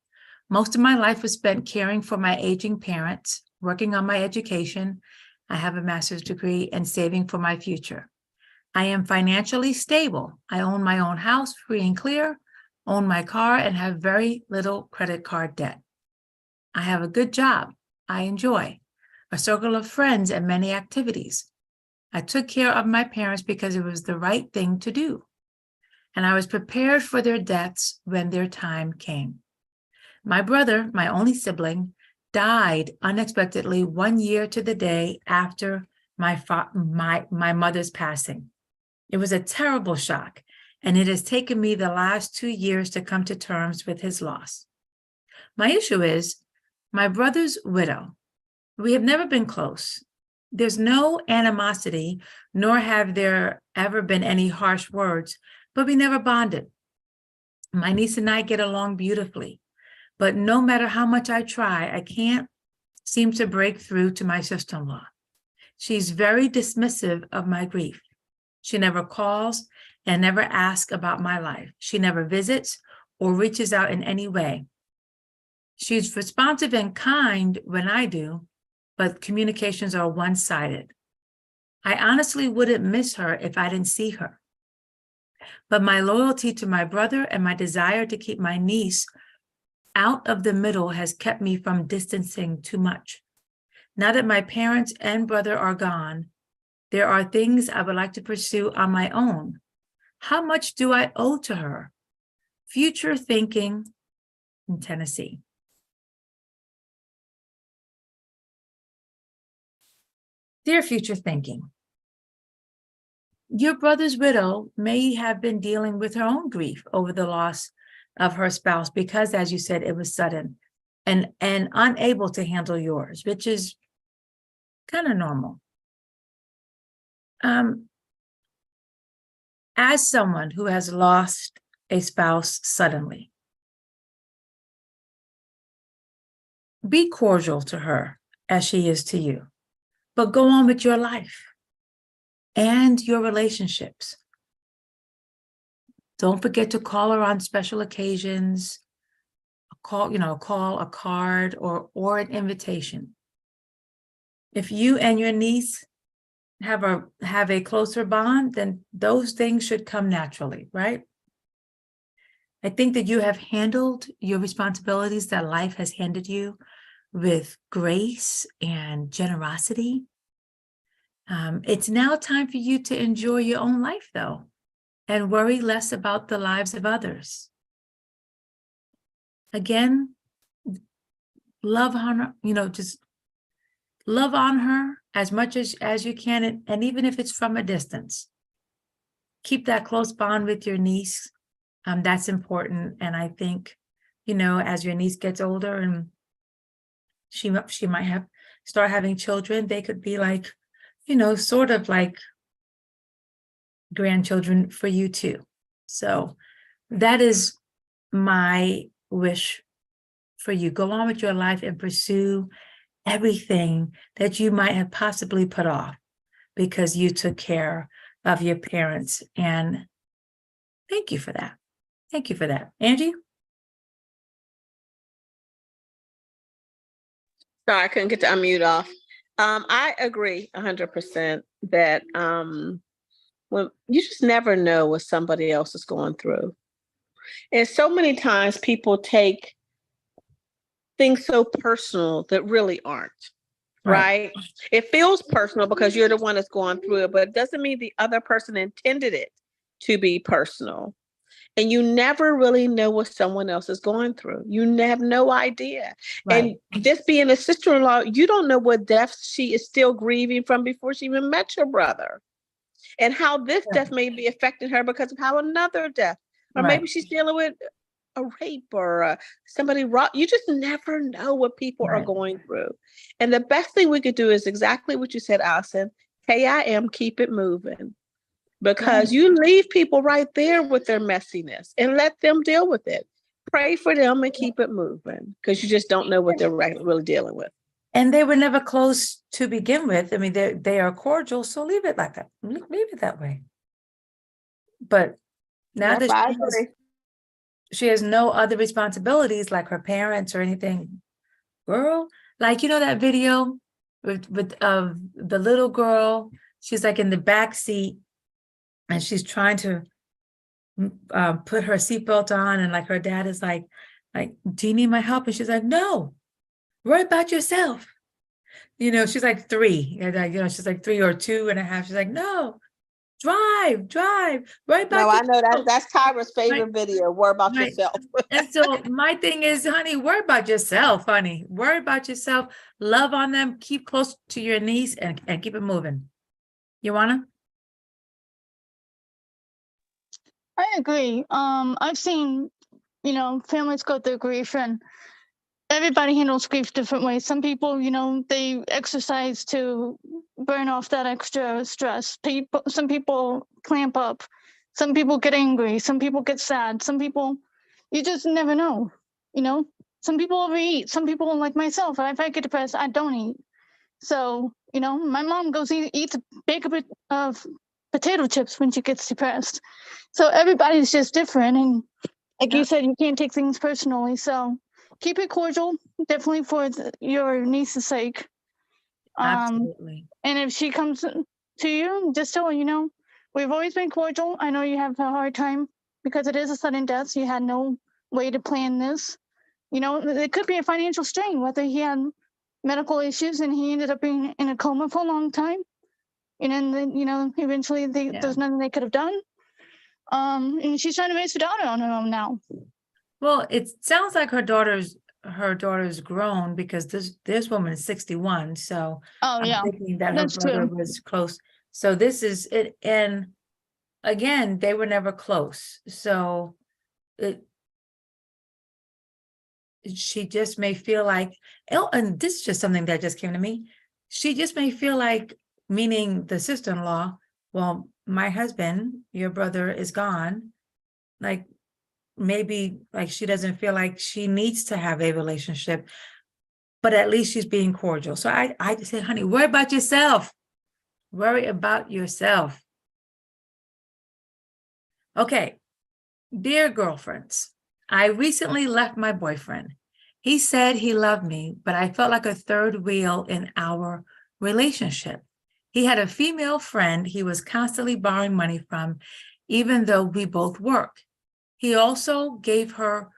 Most of my life was spent caring for my aging parents, working on my education. I have a master's degree and saving for my future. I am financially stable. I own my own house, free and clear, own my car, and have very little credit card debt. I have a good job I enjoy, a circle of friends, and many activities. I took care of my parents because it was the right thing to do, and I was prepared for their deaths when their time came. My brother, my only sibling, died unexpectedly 1 year to the day after my mother's passing. It was a terrible shock, and it has taken me the last 2 years to come to terms with his loss. My issue is my brother's widow. We have never been close. There's no animosity, nor have there ever been any harsh words, but we never bonded. My niece and I get along beautifully, but no matter how much I try, I can't seem to break through to my sister-in-law. She's very dismissive of my grief. She never calls and never asks about my life. She never visits or reaches out in any way. She's responsive and kind when I do, but communications are one-sided. I honestly wouldn't miss her if I didn't see her. But my loyalty to my brother and my desire to keep my niece out of the middle has kept me from distancing too much. Now that my parents and brother are gone, there are things I would like to pursue on my own. How much do I owe to her? Future thinking in Tennessee. Dear future thinking, your brother's widow may have been dealing with her own grief over the loss of her spouse because, as you said, it was sudden and unable to handle yours, which is kind of normal. As someone who has lost a spouse suddenly, be cordial to her as she is to you, but go on with your life and your relationships. Don't forget to call her on special occasions, call a card or an invitation. If you and your niece have a closer bond, then those things should come naturally, right? I think that you have handled your responsibilities that life has handed you with grace and generosity. It's now time for you to enjoy your own life, though, and worry less about the lives of others. Again, love on her, just love on her as much as you can, and even if it's from a distance. Keep that close bond with your niece. That's important. And I think, as your niece gets older and she might start having children, they could be like, sort of like grandchildren for you too. So that is my wish for you. Go on with your life and pursue everything that you might have possibly put off because you took care of your parents. And thank you for that. Thank you for that. Angie? Sorry, I couldn't get to unmute off. I agree 100% that when you just never know what somebody else is going through. And so many times people take things so personal that really aren't. right? It feels personal because you're the one that's going through it, but it doesn't mean the other person intended it to be personal. And you never really know what someone else is going through. You have no idea. Right. And just being a sister-in-law, you don't know what death she is still grieving from before she even met your brother. And how this Yeah. death may be affecting her because of how another death, or Right. maybe she's dealing with a rape or somebody wrong. You just never know what people are Right. going through. And the best thing we could do is exactly what you said, Allison. KIM, keep it moving. Because you leave people right there with their messiness and let them deal with it. Pray for them and keep it moving because you just don't know what they're really dealing with. And they were never close to begin with. I mean, they are cordial, so leave it like that. Leave it that way. But now Yep, I that agree. she has no other responsibilities like her parents or anything, girl, like, you know, that video with the little girl, she's like in the back seat and she's trying to put her seatbelt on, and like her dad is like, do you need my help? And she's like, no, worry about yourself. You know, she's like 3, and you know, she's like 3 or 2.5. She's like, no, drive, worry about No, I know yourself. that's Tyra's favorite video. Worry about Right. yourself. And so my thing is, honey, worry about yourself, honey. Worry about yourself. Love on them. Keep close to your niece and keep it moving. You wanna? I agree. I've seen, you know, families go through grief, and everybody handles grief different ways. Some people, you know, they exercise to burn off that extra stress. Some people clamp up. Some people get angry. Some people get sad. Some people, you just never know. You know, some people overeat. Some people, like myself, if I get depressed, I don't eat. So, you know, my mom goes eats a bag of potato chips when she gets depressed. So everybody's just different. And like Yeah. you said, you can't take things personally. So keep it cordial, definitely for your niece's sake. Absolutely. And if she comes to you, just tell her, you know, we've always been cordial. I know you have a hard time because it is a sudden death. So you had no way to plan this. You know, it could be a financial strain, whether he had medical issues and he ended up being in a coma for a long time. And then, you know, eventually there's nothing they could have done. And she's trying to raise her daughter on her own now. Well, it sounds like her daughter's grown, because this woman is 61. So Oh, I'm yeah, thinking that her that's brother true. was close. So this is it. And again, they were never close. So she just may feel like, oh, and this is just something that just came to me. She just may feel like, meaning the sister-in-law, well, my husband, your brother, is gone. Like, maybe like she doesn't feel like she needs to have a relationship, but at least she's being cordial. So I just say, honey, worry about yourself. Worry about yourself. Okay, dear girlfriends, I recently left my boyfriend. He said he loved me, but I felt like a third wheel in our relationship. He had a female friend he was constantly borrowing money from, even though we both work. He also gave her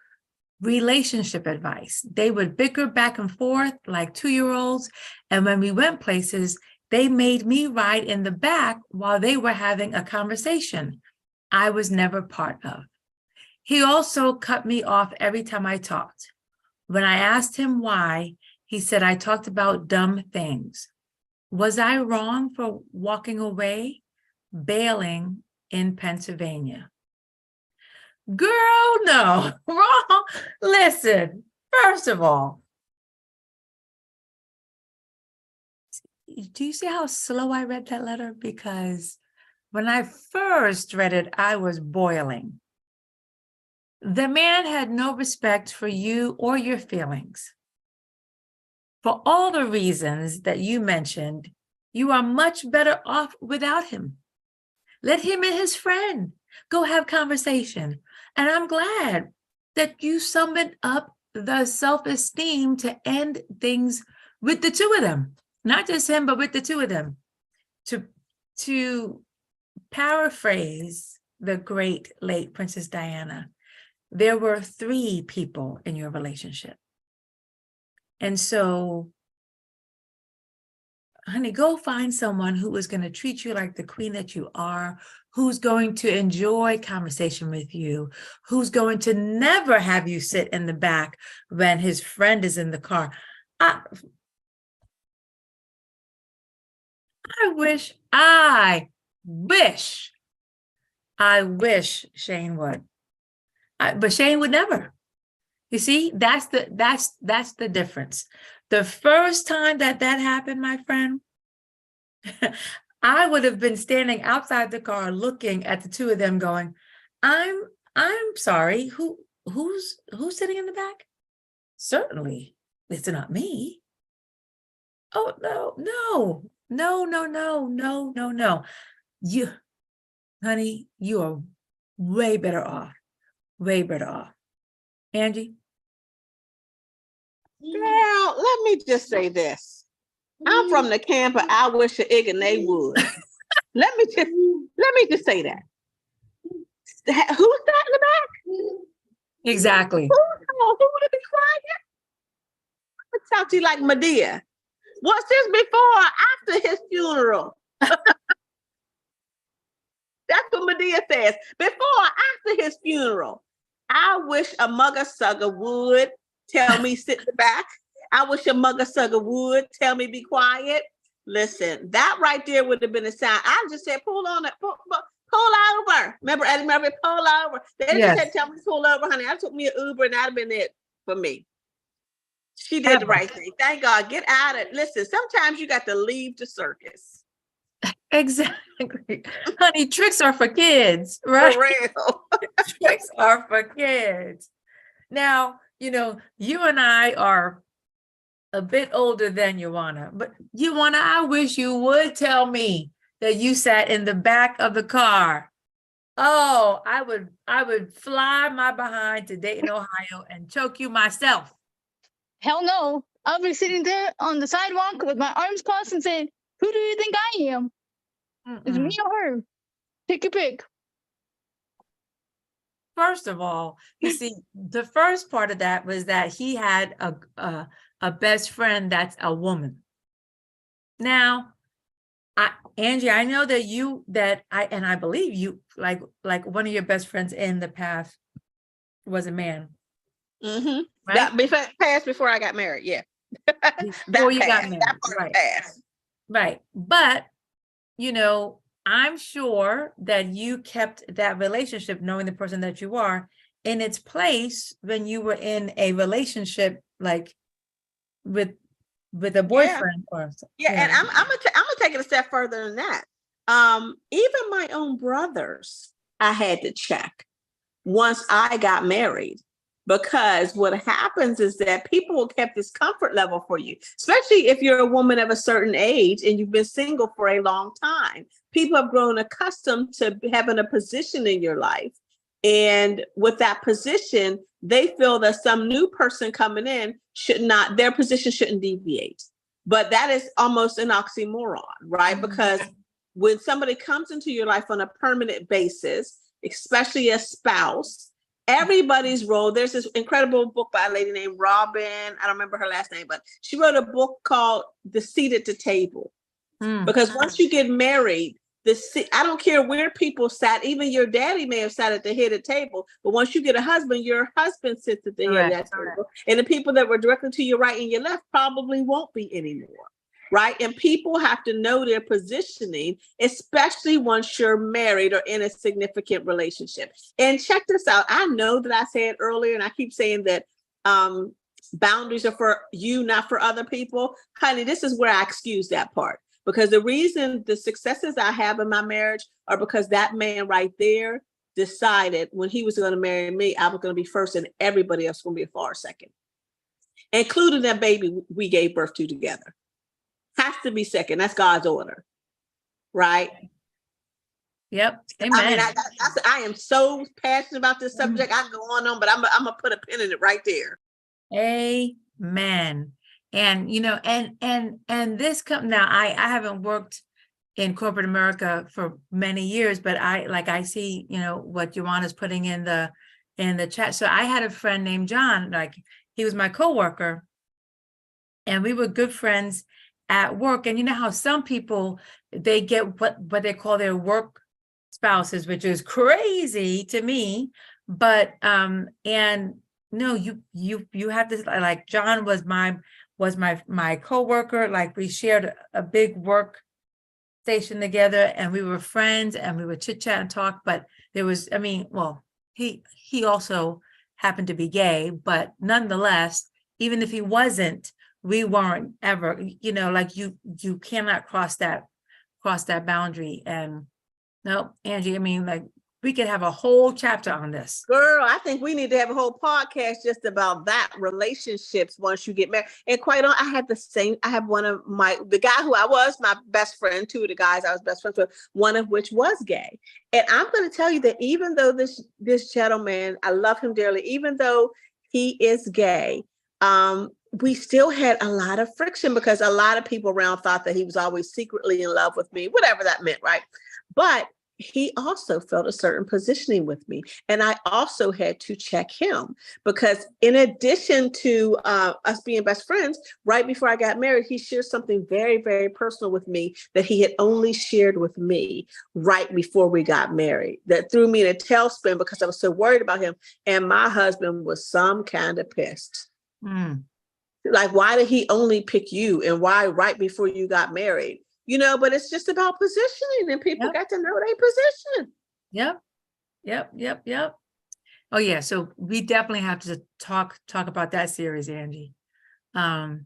relationship advice. They would bicker back and forth like 2-year-olds. And when we went places, they made me ride in the back while they were having a conversation I was never part of. He also cut me off every time I talked. When I asked him why, he said I talked about dumb things. Was I wrong for walking away, bailing in Pennsylvania? Girl, no, wrong. Listen, first of all, do you see how slow I read that letter? Because when I first read it, I was boiling. The man had no respect for you or your feelings. For all the reasons that you mentioned, you are much better off without him. Let him and his friend go have conversation. And I'm glad that you summoned up the self-esteem to end things with the two of them, not just him, but with the two of them. To paraphrase the great late Princess Diana, there were 3 people in your relationship. And so honey, go find someone who is going to treat you like the queen that you are, who's going to enjoy conversation with you, who's going to never have you sit in the back when his friend is in the car. I wish Shane would. But Shane would never. You see, that's the difference. The first time that happened, my friend, I would have been standing outside the car looking at the two of them going, I'm sorry, who's sitting in the back? Certainly, it's not me. Oh, no. You, honey, you are way better off. Way better off. Angie? Girl, let me just say this. I'm from the camp of I wish a ig and they would. let me just say that. Who's that in the back? Exactly. Who would it be quiet? I'm gonna talk to you like Medea. What's this before or after his funeral? That's what Medea says. Before or after his funeral. I wish a mugger sugger would tell me sit in the back. I wish a mugger sugger would tell me be quiet. Listen, that right there would have been a sign. I just said, pull over. Remember Eddie Murphy, pull over. They just said, tell me to pull over, honey. I took me an Uber and that'd have been it for me. She did the right thing. Thank God. Get out of it. Listen, sometimes you got to leave the circus. Exactly. Honey, tricks are for kids, right? For real. Tricks are for kids. Now, you and I are a bit older than Ioana, but Ioana, I wish you would tell me that you sat in the back of the car. Oh, I would fly my behind to Dayton, Ohio and choke you myself. Hell no. I'll be sitting there on the sidewalk with my arms crossed and saying, who do you think I am? It's me or her. Pick a pick. First of all, you see, the first part of that was that he had a best friend that's a woman. Now, Angie, I know that I believe you like one of your best friends in the past was a man. Mm-hmm. Right? That passed before I got married. Yeah. Before you got married. Right. Passed. Right. But, I'm sure that you kept that relationship, knowing the person that you are, in its place when you were in a relationship like with a boyfriend or something. Yeah, and I'm gonna take it a step further than that. Even my own brothers, I had to check once I got married, because what happens is that people will keep this comfort level for you, especially if you're a woman of a certain age and you've been single for a long time. People have grown accustomed to having a position in your life. And with that position, they feel that some new person coming in their position shouldn't deviate. But that is almost an oxymoron, right? Because when somebody comes into your life on a permanent basis, especially a spouse, everybody's role. There's this incredible book by a lady named Robin. I don't remember her last name, but she wrote a book called The Seat at the Table. Because once you get married, I don't care where people sat, even your daddy may have sat at the head of the table, but once you get a husband, your husband sits at the head of that table. And the people that were directly to your right and your left probably won't be anymore. Right. And people have to know their positioning, especially once you're married or in a significant relationship. And check this out. I know that I said earlier, and I keep saying that boundaries are for you, not for other people. Honey, this is where I excuse that part, because the reason the successes I have in my marriage are because that man right there decided when he was going to marry me, I was going to be first and everybody else was going to be a far second, including that baby we gave birth to together. Has to be second. That's God's order, right? Yep. Amen. I mean, I am so passionate about this subject. I can go on, but I'm gonna put a pin in it right there. Amen. And and this now I haven't worked in corporate America for many years, but I see what Ioana's putting in the chat. So I had a friend named John, like he was my coworker, and we were good friends. at work. And you know how some people, they get what they call their work spouses, which is crazy to me. But and no, you have this, like John was my coworker. Like we shared a big work station together, and we were friends, and we would chit chat and talk. But there was, I mean, well, he also happened to be gay, but nonetheless, even if he wasn't, we weren't ever, you know, like you cannot cross that boundary. And no, Angie, I mean, like we could have a whole chapter on this. Girl, I think we need to have a whole podcast just about that, relationships once you get married. And quite on, I have one of the guy who I was my best friend, two of the guys I was best friends with, one of which was gay. And I'm going to tell you that even though this gentleman, I love him dearly, even though he is gay, we still had a lot of friction because a lot of people around thought that he was always secretly in love with me, whatever that meant, right? But he also felt a certain positioning with me. And I also had to check him because in addition to us being best friends, right before I got married, he shared something very, very personal with me that he had only shared with me right before we got married. That threw me in a tailspin because I was so worried about him. And my husband was some kind of pissed. Like, why did he only pick you? And why right before you got married? You know, but it's just about positioning, and people got to know their position. Yep. Oh yeah. So we definitely have to talk about that series, Angie. All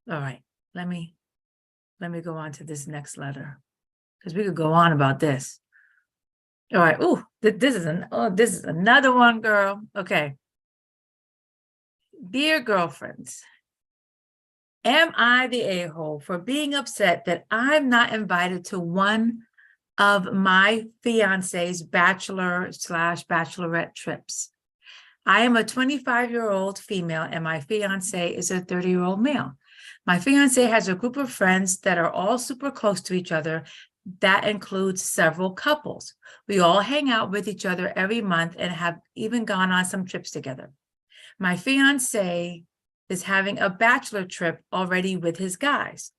right. Let me go on to this next letter, because we could go on about this. All right. This is another one, girl. Okay. Dear girlfriends, am I the a-hole for being upset that I'm not invited to one of my fiance's bachelor/bachelorette trips? I am a 25-year-old female and my fiance is a 30-year-old male. My fiance has a group of friends that are all super close to each other. That includes several couples. We all hang out with each other every month and have even gone on some trips together. My fiance is having a bachelor trip already with his guys,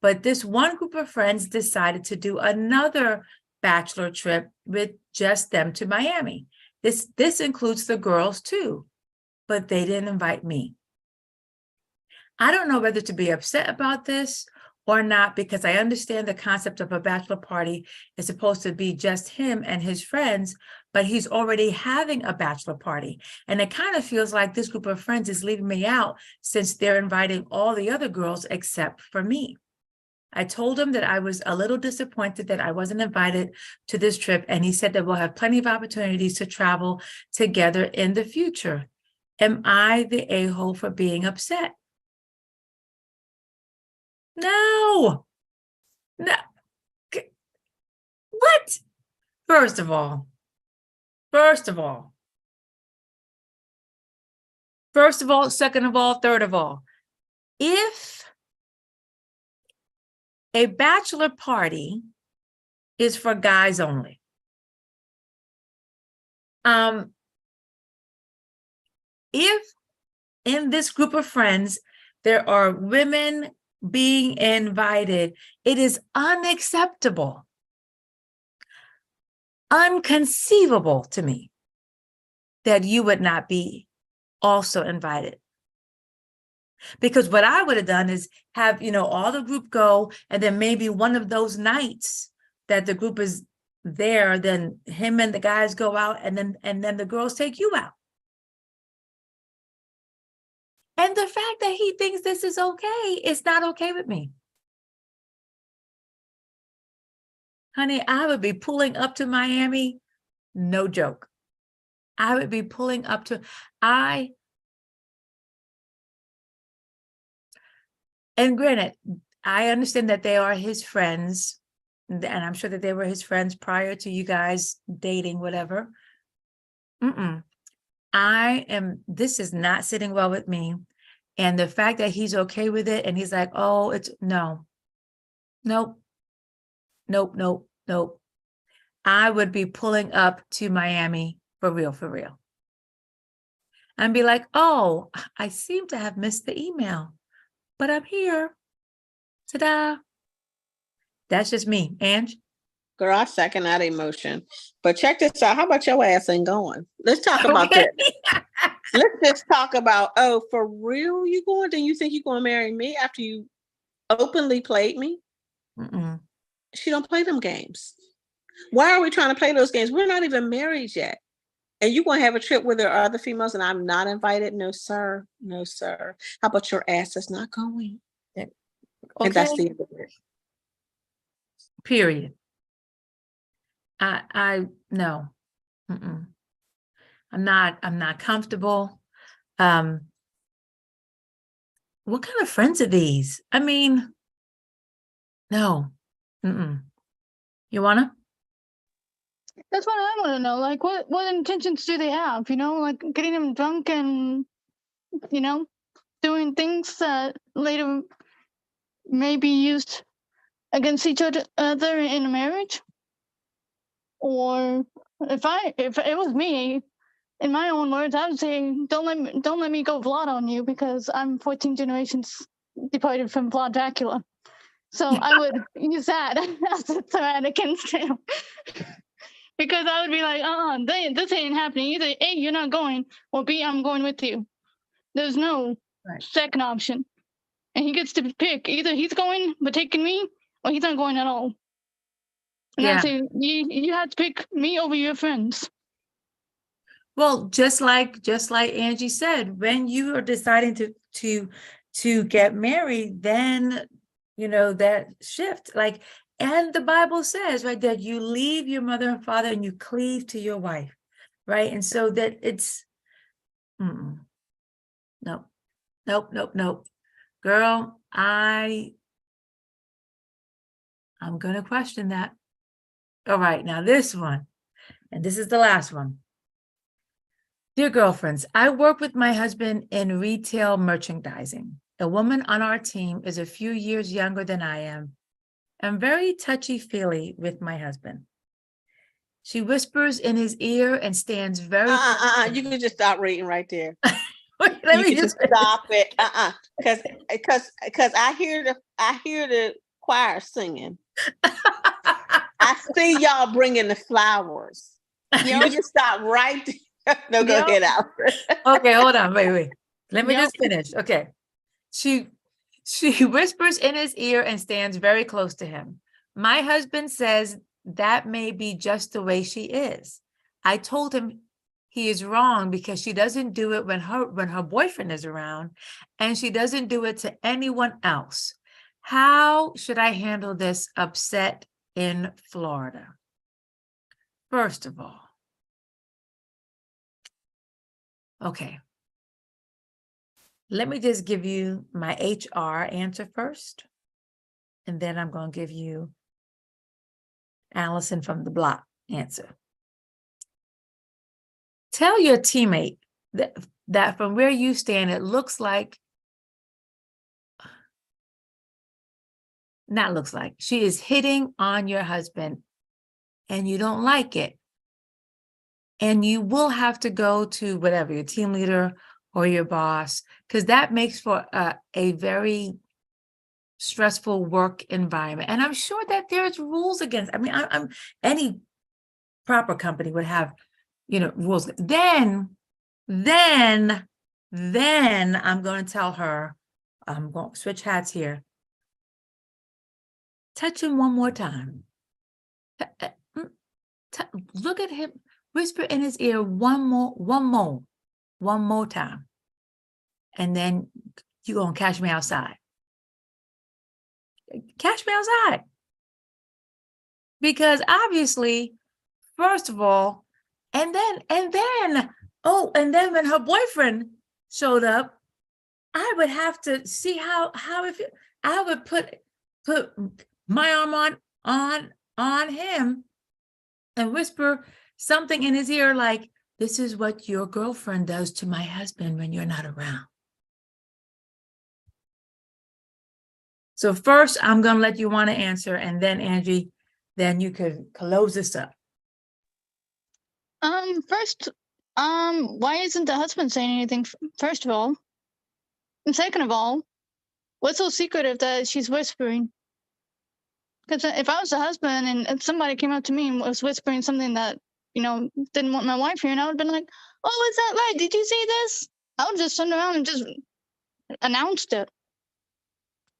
but this one group of friends decided to do another bachelor trip with just them to Miami. This includes the girls too, but they didn't invite me. I don't know whether to be upset about this or not, because I understand the concept of a bachelor party is supposed to be just him and his friends, but he's already having a bachelor party. And it kind of feels like this group of friends is leaving me out since they're inviting all the other girls except for me. I told him that I was a little disappointed that I wasn't invited to this trip, and he said that we'll have plenty of opportunities to travel together in the future. Am I the a-hole for being upset? No. What? First of all, second of all, third of all, if a bachelor party is for guys only, if in this group of friends there are women being invited, it is unacceptable, unconceivable to me that you would not be also invited. Because what I would have done is have, all the group go, and then maybe one of those nights that the group is there, then him and the guys go out, and then the girls take you out. And the fact that he thinks this is okay, it's not okay with me. Honey, I would be pulling up to Miami, no joke. I would be pulling up to, and granted, I understand that they are his friends, and I'm sure that they were his friends prior to you guys dating, whatever. This is not sitting well with me. And the fact that he's okay with it, and he's like, oh, nope. I would be pulling up to Miami for real. And be like, oh, I seem to have missed the email, but I'm here. Ta-da. That's just me. Ange? Girl, I second that emotion. But check this out. How about your ass ain't going? Let's talk about Okay. this. Let's just talk about, oh, for real you going? Then you think you're going to marry me after you openly played me? Mm-mm. She don't play them games. Why are we trying to play those games? We're not even married yet. And you want to have a trip where there are other females and I'm not invited? No, sir. No, sir. How about your ass is not going? And that's Okay. the end of it. Period. No. Mm-mm. I'm not comfortable. What kind of friends are these? I mean, no. Mm-mm. You wanna? That's what I want to know. Like, what intentions do they have? You know, like getting them drunk and, you know, doing things that later may be used against each other in a marriage. Or if it was me, in my own words, I would say, don't let me go Vlad on you, because I'm 14 generations departed from Vlad Dracula. So I would use that as a threat against him. Because I would be like, this ain't happening. Either A, you're not going, or B, I'm going with you. There's no Right. second option. And he gets to pick. Either he's going but taking me, or he's not going at all. And I Yeah. say, you have to pick me over your friends. Well, just like Angie said, when you are deciding to get married, then you know that shift. Like, and the Bible says, right, that you leave your mother and father and you cleave to your wife, right? And so that it's nope, nope, nope, nope. Girl, I'm gonna question that. All right, now this one, and this is the last one. Dear girlfriends, I work with my husband in retail merchandising. The woman on our team is a few years younger than I am. I'm very touchy-feely with my husband. She whispers in his ear and stands very You can just stop reading right there. Let You me can just stop it. Because I hear the choir singing. I see y'all bringing the flowers. You can just stop right there. No, go Yep. ahead, Alfred. Okay, hold on, wait. Let me Yep. just finish. Okay. She whispers in his ear and stands very close to him. My husband says that may be just the way she is. I told him he is wrong because she doesn't do it when her boyfriend is around, and she doesn't do it to anyone else. How should I handle this upset in Florida? First of all, okay. Let me just give you my HR answer first, and then I'm going to give you Allison from the block answer. Tell your teammate that from where you stand, it looks like, not looks like, she is hitting on your husband and you don't like it. And you will have to go to whatever, your team leader or your boss, because that makes for a very stressful work environment. And I'm sure that there's rules against, I mean, I'm any proper company would have, you know, rules. Then I'm going to tell her, I'm going to switch hats here. Touch him one more time. Look at him, whisper in his ear one more time. And then you're going to catch me outside. Catch me outside. Because obviously, first of all, and then when her boyfriend showed up, I would have to see how if I would put my arm on him and whisper something in his ear like, this is what your girlfriend does to my husband when you're not around. So first, I'm going to let you want to answer, and then Angie, then you could close this up. First, why isn't the husband saying anything? First of all, and second of all, What's so secretive that she's whispering? Because if I was the husband and if somebody came up to me and was whispering something that, didn't want my wife hearing, I would have been like, oh, is that right? Did you see this? I would just turn around and just announced it.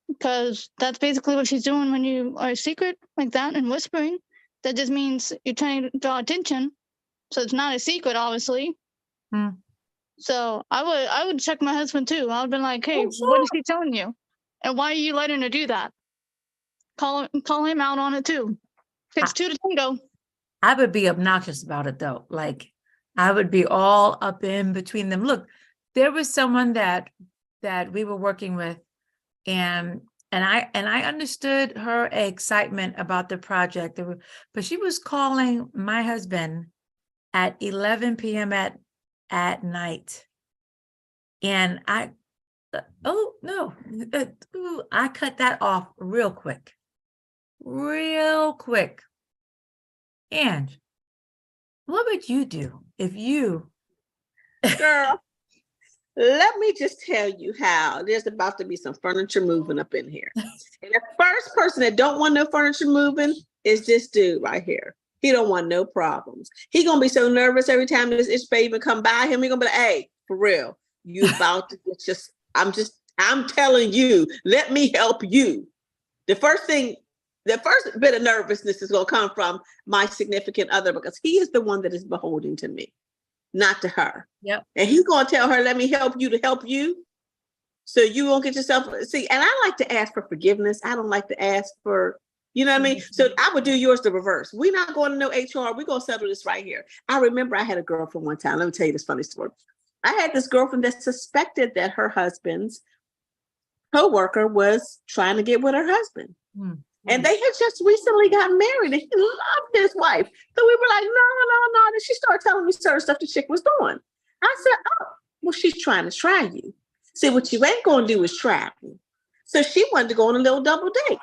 Because that's basically what she's doing when you are secret like that and whispering. That just means you're trying to draw attention. So it's not a secret, obviously. Hmm. So I would check my husband too. I would have been like, hey, Oh, what sure. is he telling you? And why are you letting her do that? Call him out on it too. Takes two to tango. I would be obnoxious about it though. Like I would be all up in between them. Look, there was someone that we were working with, and I understood her excitement about the project. But she was calling my husband at 11 p.m. at night, and I cut that off real quick. And what would you do if you Girl, let me just tell you how there's about to be some furniture moving up in here. And the first person that don't want no furniture moving is this dude right here. He don't want no problems. He gonna be so nervous every time this itch baby come by him. He gonna be like, hey, for real, you about to get just, I'm telling you, let me help you. The first bit of nervousness is gonna come from my significant other, because he is the one that is beholden to me, not to her. Yep. And he's gonna tell her, let me help you to help you. So you won't get yourself, see, and I like to ask for forgiveness. I don't like to ask for, you know what I mean? So I would do yours the reverse. We're not going to no HR. We're going to settle this right here. I remember I had a girlfriend one time. Let me tell you this funny story. I had this girlfriend that suspected that her husband's co-worker was trying to get with her husband. And they had just recently gotten married and he loved his wife. So we were like, no. And she started telling me certain stuff the chick was doing. I said, oh, well, she's trying to try you. See, what you ain't going to do is try me. So she wanted to go on a little double date.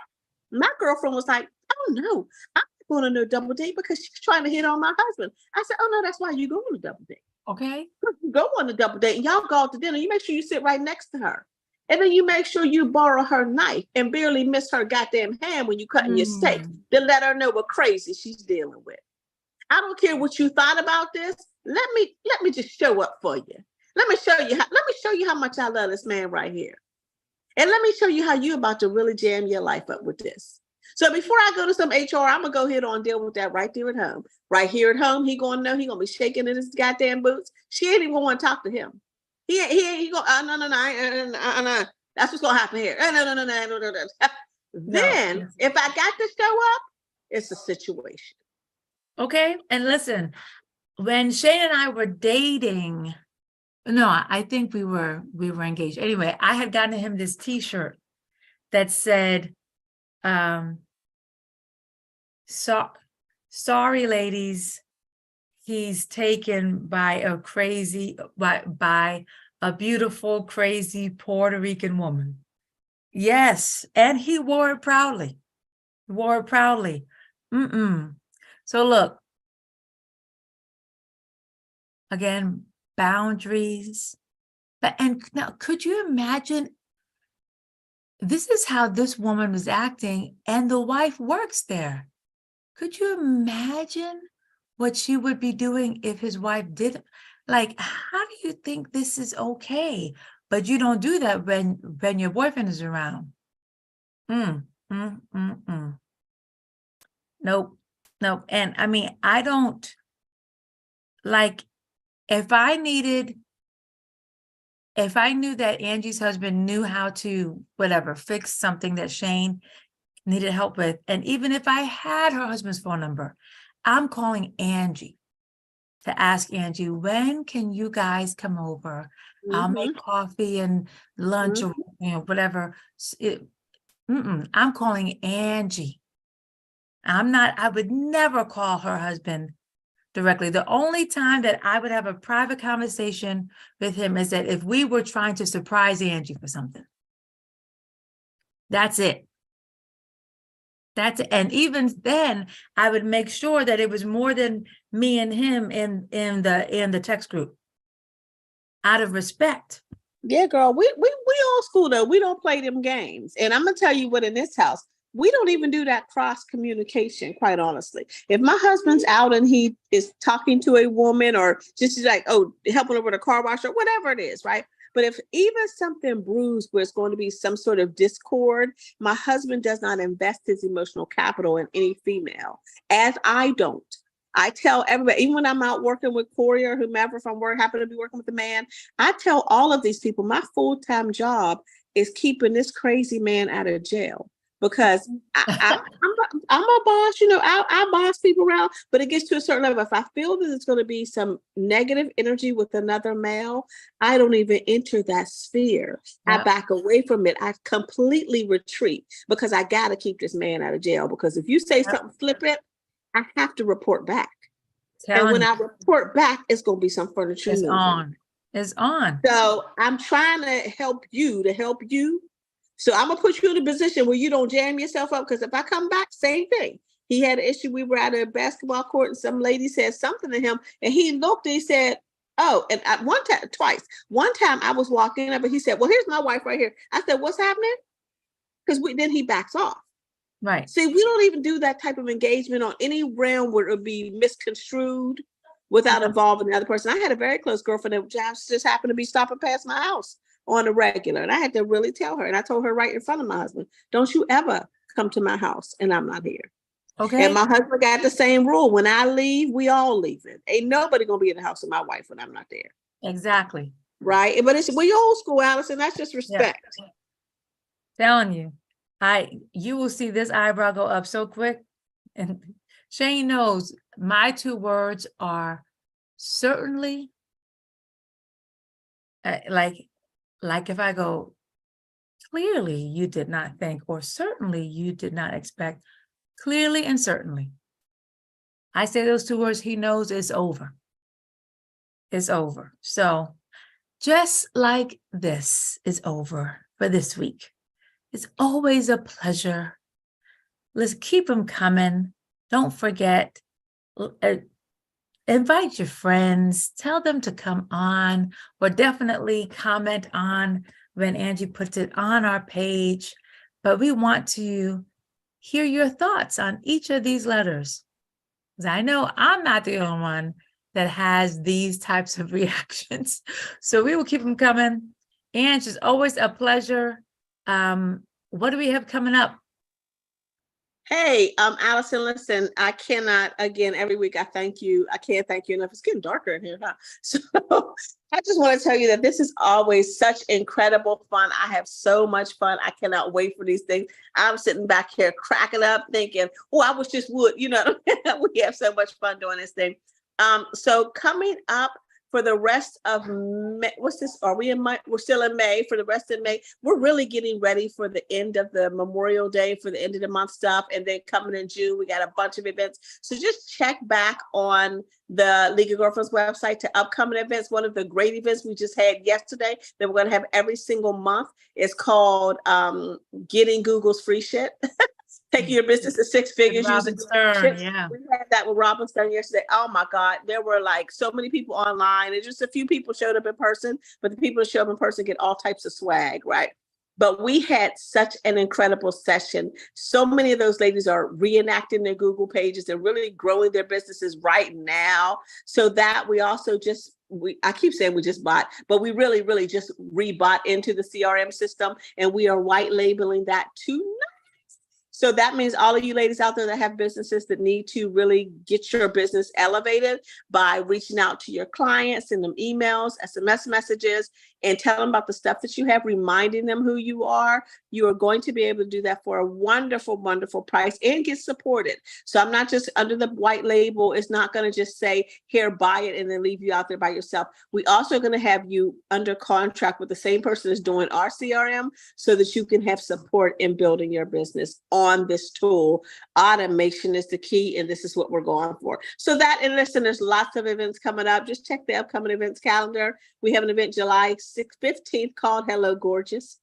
My girlfriend was like, oh, no, I'm not going on a double date because she's trying to hit on my husband. I said, oh, no, that's why you go on a double date. Okay. You go on a double date and y'all go out to dinner. You make sure you sit right next to her. And then you make sure you borrow her knife and barely miss her goddamn hand when you cutting your steak to let her know what crazy she's dealing with. I don't care what you thought about this. Let me just show up for you. Let me show you how much I love this man right here. And let me show you how you about to really jam your life up with this. So before I go to some HR, I'm gonna go ahead and deal with that right there at home. Right here at home, he gonna know, he gonna be shaking in his goddamn boots. She ain't even gonna want to talk to him. He go, no. That's what's gonna happen here. No. Then if I got to show up, it's a situation. Okay. And listen, when Shane and I were dating, no, I think we were engaged. Anyway, I had gotten him this T-shirt that said, sorry, ladies, he's taken by a beautiful, crazy Puerto Rican woman. Yes, and he wore it proudly. So look, again, boundaries. And now, could you imagine? This is how this woman was acting, and the wife works there. Could you imagine what she would be doing if his wife did? Like, how do you think this is okay? But you don't do that when your boyfriend is around. Nope. And I mean, I don't like, if I knew that Angie's husband knew how to, whatever, fix something that Shane needed help with, and even if I had her husband's phone number, I'm calling Angie to ask Angie, when can you guys come over? I'll make coffee and lunch or whatever. I'm calling Angie. I would never call her husband directly. The only time that I would have a private conversation with him is that if we were trying to surprise Angie for something. That's it. And even then, I would make sure that it was more than me and him in the text group, out of respect. Yeah, girl, we old school though. We don't play them games. And I'm gonna tell you what, in this house, we don't even do that cross communication, quite honestly. If my husband's out and he is talking to a woman or just like, oh, helping her with a car wash or whatever it is, right? But if even something brews where it's going to be some sort of discord, my husband does not invest his emotional capital in any female, as I don't. I tell everybody, even when I'm out working with Corey or whomever, if I'm happen to be working with a man, I tell all of these people my full-time job is keeping this crazy man out of jail. Because I'm a boss, you know, I boss people around, but it gets to a certain level. If I feel that it's going to be some negative energy with another male, I don't even enter that sphere. I back away from it. I completely retreat because I got to keep this man out of jail. Because if you say something flippant, I have to report back. And when I report back, it's going to be some furniture moving. It's on. So I'm trying to help you. So I'm gonna put you in a position where you don't jam yourself up. Because if I come back, same thing. He had an issue. We were at a basketball court and some lady said something to him, and he looked and he said, "Oh." And twice. One time I was walking up, and he said, "Well, here's my wife right here." I said, "What's happening?" Because then he backs off. Right. See, we don't even do that type of engagement on any realm where it would be misconstrued without involving the other person. I had a very close girlfriend that just happened to be stopping past my house on a regular. And I had to really tell her. And I told her right in front of my husband, don't you ever come to my house and I'm not here. Okay. And my husband got the same rule. When I leave, we all leaving. Ain't nobody gonna be in the house with my wife when I'm not there. Exactly. Right. But we old school, Allison. That's just respect. Yeah. Telling you. You will see this eyebrow go up so quick. And Shane knows my 2 words are certainly, like if I go, clearly you did not think, or certainly you did not expect, clearly and certainly. I say those 2 words, he knows it's over. It's over. So just like this is over for this week, it's always a pleasure. Let's keep them coming. Don't forget, invite your friends, tell them to come on, or definitely comment on when Angie puts it on our page. But we want to hear your thoughts on each of these letters. Because I know I'm not the only one that has these types of reactions. So we will keep them coming. Angie, it's always a pleasure. What do we have coming up? Hey, Allison, listen, I cannot, again, every week I thank you. I can't thank you enough. It's getting darker in here, huh? So I just want to tell you that this is always such incredible fun. I have so much fun. I cannot wait for these things. I'm sitting back here cracking up thinking, oh, I wish this would, we have so much fun doing this thing. So coming up, for the rest of May, what's this? Are we in May? We're still in May. For the rest of May, we're really getting ready for the end of the Memorial Day, for the end of the month stuff. And then coming in June, we got a bunch of events. So just check back on the League of Girlfriends website to upcoming events. One of the great events we just had yesterday that we're going to have every single month is called Getting Google's Free Shit. Taking your business to 6 figures. Robin Stern, yeah. We had that with Robin Stern yesterday. Oh my God. There were like so many people online and just a few people showed up in person, but the people that show up in person get all types of swag, right? But we had such an incredible session. So many of those ladies are reenacting their Google pages. They're really growing their businesses right now. So that we also I keep saying we just bought, but we really, really just rebought into the CRM system, and we are white labeling that tonight. So that means all of you ladies out there that have businesses that need to really get your business elevated by reaching out to your clients, send them emails, SMS messages, and tell them about the stuff that you have, reminding them who you are. You are going to be able to do that for a wonderful, wonderful price and get supported. So I'm not just under the white label. It's not going to just say, here, buy it, and then leave you out there by yourself. We also are going to have you under contract with the same person that's doing our CRM so that you can have support in building your business on this tool. Automation is the key, and this is what we're going for. So that, and listen, there's lots of events coming up. Just check the upcoming events calendar. We have an event July 15th called Hello Gorgeous.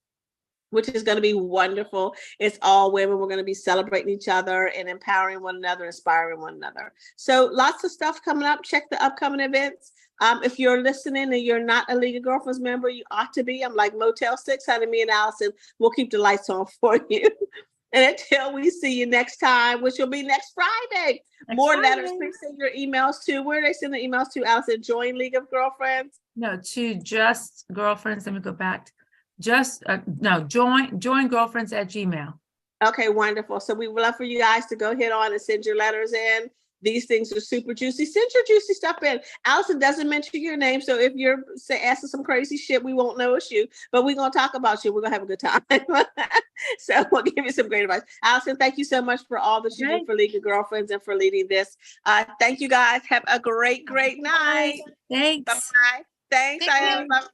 which is going to be wonderful. It's all women. We're going to be celebrating each other and empowering one another, inspiring one another. So lots of stuff coming up. Check the upcoming events. If you're listening and you're not a League of Girlfriends member, you ought to be. I'm like Motel 6, honey, me and Allison, we'll keep the lights on for you. And until we see you next time, which will be next Friday. More letters. Please send your emails to, where do they send the emails to, Allison? Join League of Girlfriends? No, to Just Girlfriends. Let me go back. Join Girlfriends at Gmail. Okay, wonderful. So we would love for you guys to go ahead on and send your letters in. These things are super juicy. Send your juicy stuff in. Allison doesn't mention your name, so if you're asking some crazy shit, we won't know it's you, but we're going to talk about you. We're going to have a good time. So we'll give you some great advice. Allison, thank you so much for all that you do for League of Girlfriends and for leading this. Thank you guys. Have a great night. Thanks. Bye-bye. Thanks. Thank you.